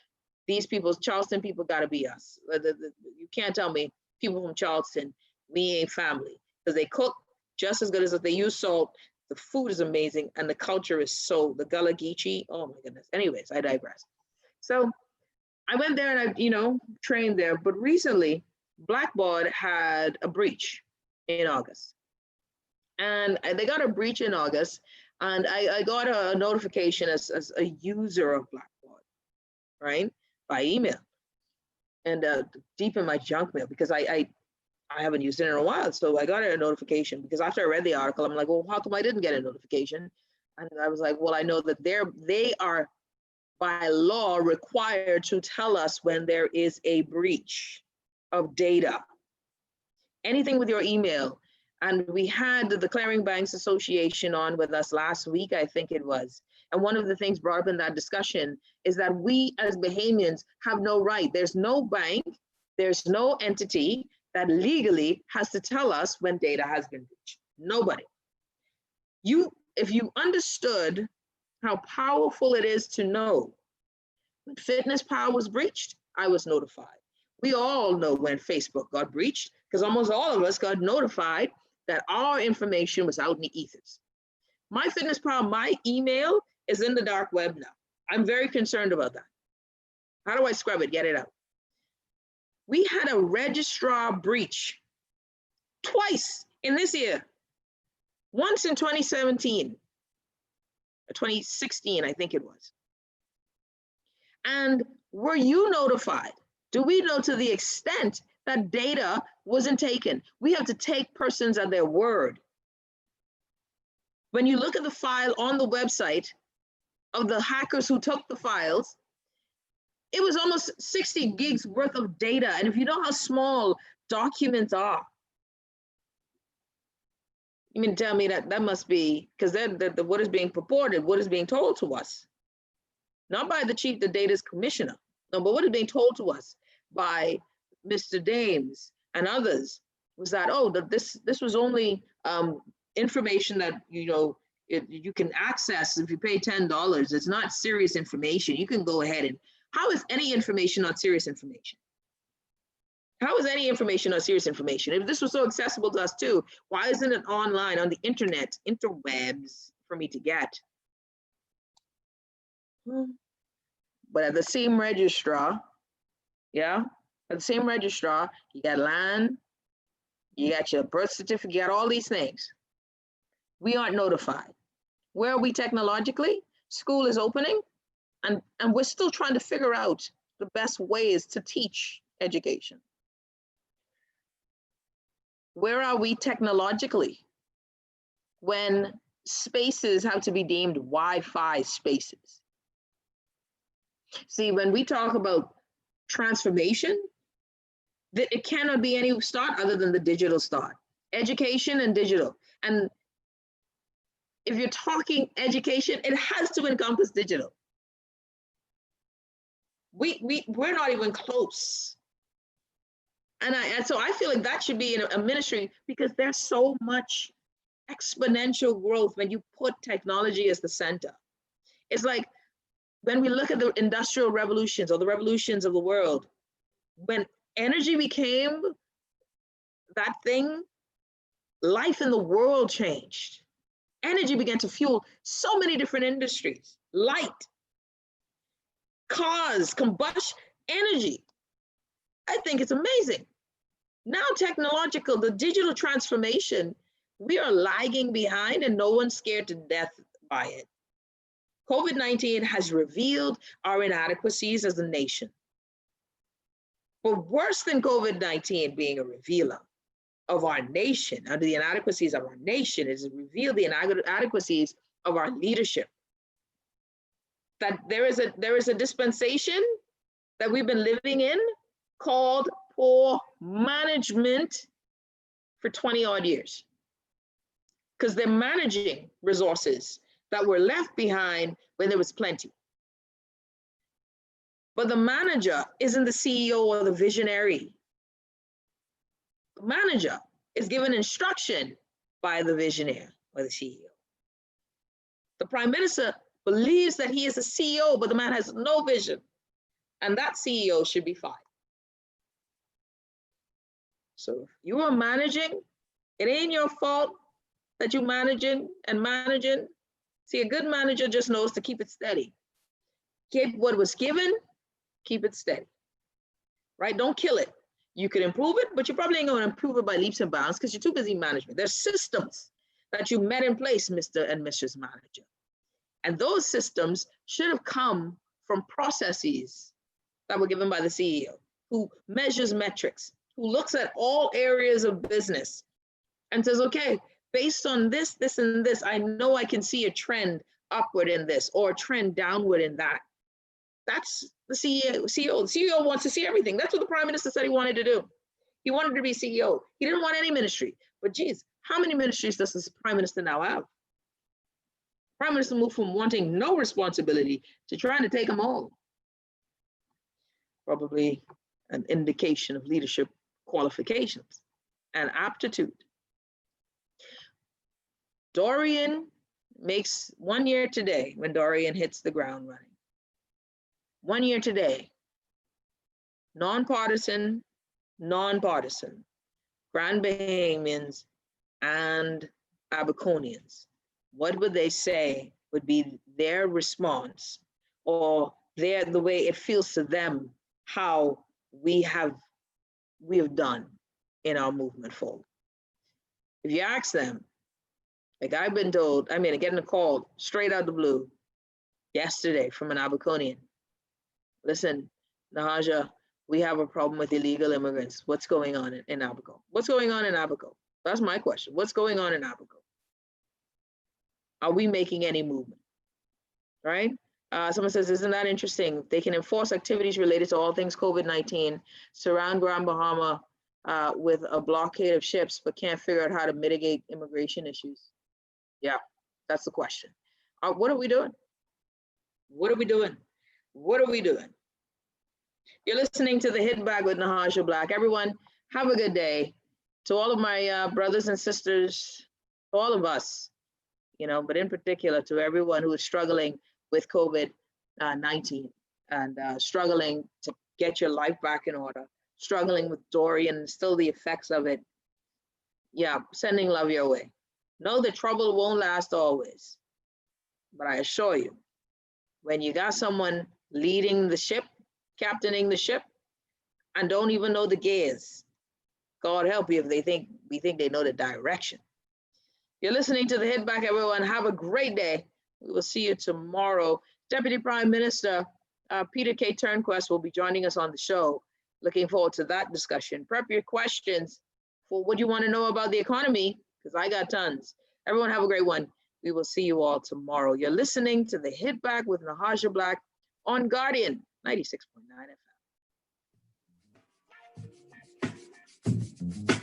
[SPEAKER 1] these people, Charleston people gotta be us. You can't tell me people from Charleston, we ain't family. Because they cook just as good as if they use salt. The food is amazing, and the culture is so, the Gullah Geechee, oh my goodness. Anyways, I digress. So I went there and I, trained there, but recently Blackboard had a breach in August. And they got a breach in August, and I got a notification as a user of Blackboard, right, by email. And deep in my junk mail, because I haven't used it in a while. So I got a notification because after I read the article, I'm like, well, how come I didn't get a notification? And I was like, well, I know that they are by law required to tell us when there is a breach of data. Anything with your email. And we had the Clearing Banks Association on with us last week, I think it was. And one of the things brought up in that discussion is that we as Bahamians have no right. There's no bank, there's no entity that legally has to tell us when data has been breached. Nobody. If you understood how powerful it is to know when Fitness Power was breached, I was notified. We all know when Facebook got breached, because almost all of us got notified that our information was out in the ethers. My Fitness Power, my email is in the dark web now. I'm very concerned about that. How do I scrub it, get it out? We had a registrar breach twice in this year. Once in 2017, or 2016, I think it was. And were you notified? Do we know to the extent that data wasn't taken? We have to take persons at their word. When you look at the file on the website of the hackers who took the files, it was almost 60 gigs worth of data. And if you know how small documents are, you mean tell me that must be, because what is being purported, what is being told to us, not by the chief, the data's commissioner, no, but what is being told to us by Mr. Dames and others was that, oh, this was only information that, you can access if you pay $10. It's not serious information. You can go ahead and, how is any information not serious information? How is any information not serious information? If this was so accessible to us too, why isn't it online on the internet, interwebs for me to get? But at the same registrar, at the same registrar, you got land, you got your birth certificate, you got all these things. We aren't notified. Where are we technologically? School is opening, and we're still trying to figure out the best ways to teach education. Where are we technologically when spaces have to be deemed Wi-Fi spaces? See, when we talk about transformation, it cannot be any start other than the digital start. Education and digital. And if you're talking education, it has to encompass digital. We're not even close. And so I feel like that should be in a ministry, because there's so much exponential growth when you put technology as the center. It's like when we look at the industrial revolutions or the revolutions of the world, when energy became that thing, life in the world changed. Energy began to fuel so many different industries, light, cars, combustion, energy. I think it's amazing. Now technological, the digital transformation, we are lagging behind and no one's scared to death by it. COVID-19 has revealed our inadequacies as a nation. But worse than COVID-19 being a revealer of our nation, under the inadequacies of our nation, is to reveal the inadequacies of our leadership. That there is a dispensation that we've been living in called poor management for 20 odd years. Because they're managing resources that were left behind when there was plenty. But the manager isn't the CEO or the visionary. The manager is given instruction by the visionary or the CEO. The prime minister believes that he is a CEO, but the man has no vision, and that CEO should be fired. So if you are managing, it ain't your fault that you're managing and managing. See, a good manager just knows to keep it steady. Keep what was given, keep it steady, right? Don't kill it. You could improve it, but you probably ain't gonna improve it by leaps and bounds because you're too busy management. There's systems that you met in place, Mr. and Mrs. Manager. And those systems should have come from processes that were given by the CEO, who measures metrics, who looks at all areas of business and says, okay, based on this, this, and this, I know I can see a trend upward in this or a trend downward in that. That's the CEO. The CEO wants to see everything. That's what the prime minister said he wanted to do. He wanted to be CEO. He didn't want any ministry. But geez, how many ministries does this prime minister now have? Prime minister moved from wanting no responsibility to trying to take them all. Probably an indication of leadership qualifications and aptitude. Dorian makes 1 year today when Dorian hits the ground running. 1 year today. Nonpartisan, Grand Bahamians, and Abaconians. What would they say would be their response or the way it feels to them how we have done in our movement forward? If you ask them, like I've been told, getting a call straight out the blue yesterday from an Abaconian. Listen, Nahaja, we have a problem with illegal immigrants. What's going on in Abaco? What's going on in Abaco? That's my question. What's going on in Abaco? Are we making any movement, right? Someone says, isn't that interesting? They can enforce activities related to all things COVID-19, surround Grand Bahama with a blockade of ships, but can't figure out how to mitigate immigration issues. Yeah, that's the question. What are we doing? What are we doing? What are we doing? You're listening to the Hit Back with Nahaja Black. Everyone, have a good day. To all of my brothers and sisters, to all of us, but in particular to everyone who is struggling with COVID-19 and struggling to get your life back in order, struggling with Dorian, still the effects of it. Yeah, sending love your way. Know that trouble won't last always. But I assure you, when you got someone leading the ship, captaining the ship, and don't even know the gears, God help you if we think they know the direction. You're listening to the Hit Back, everyone. Have a great day. We will see you tomorrow. Deputy Prime Minister Peter K. Turnquest will be joining us on the show. Looking forward to that discussion. Prep your questions for what you want to know about the economy, because I got tons. Everyone have a great one. We will see you all tomorrow. You're listening to the Hit Back with Nahaja Black on Guardian 96.9 FM.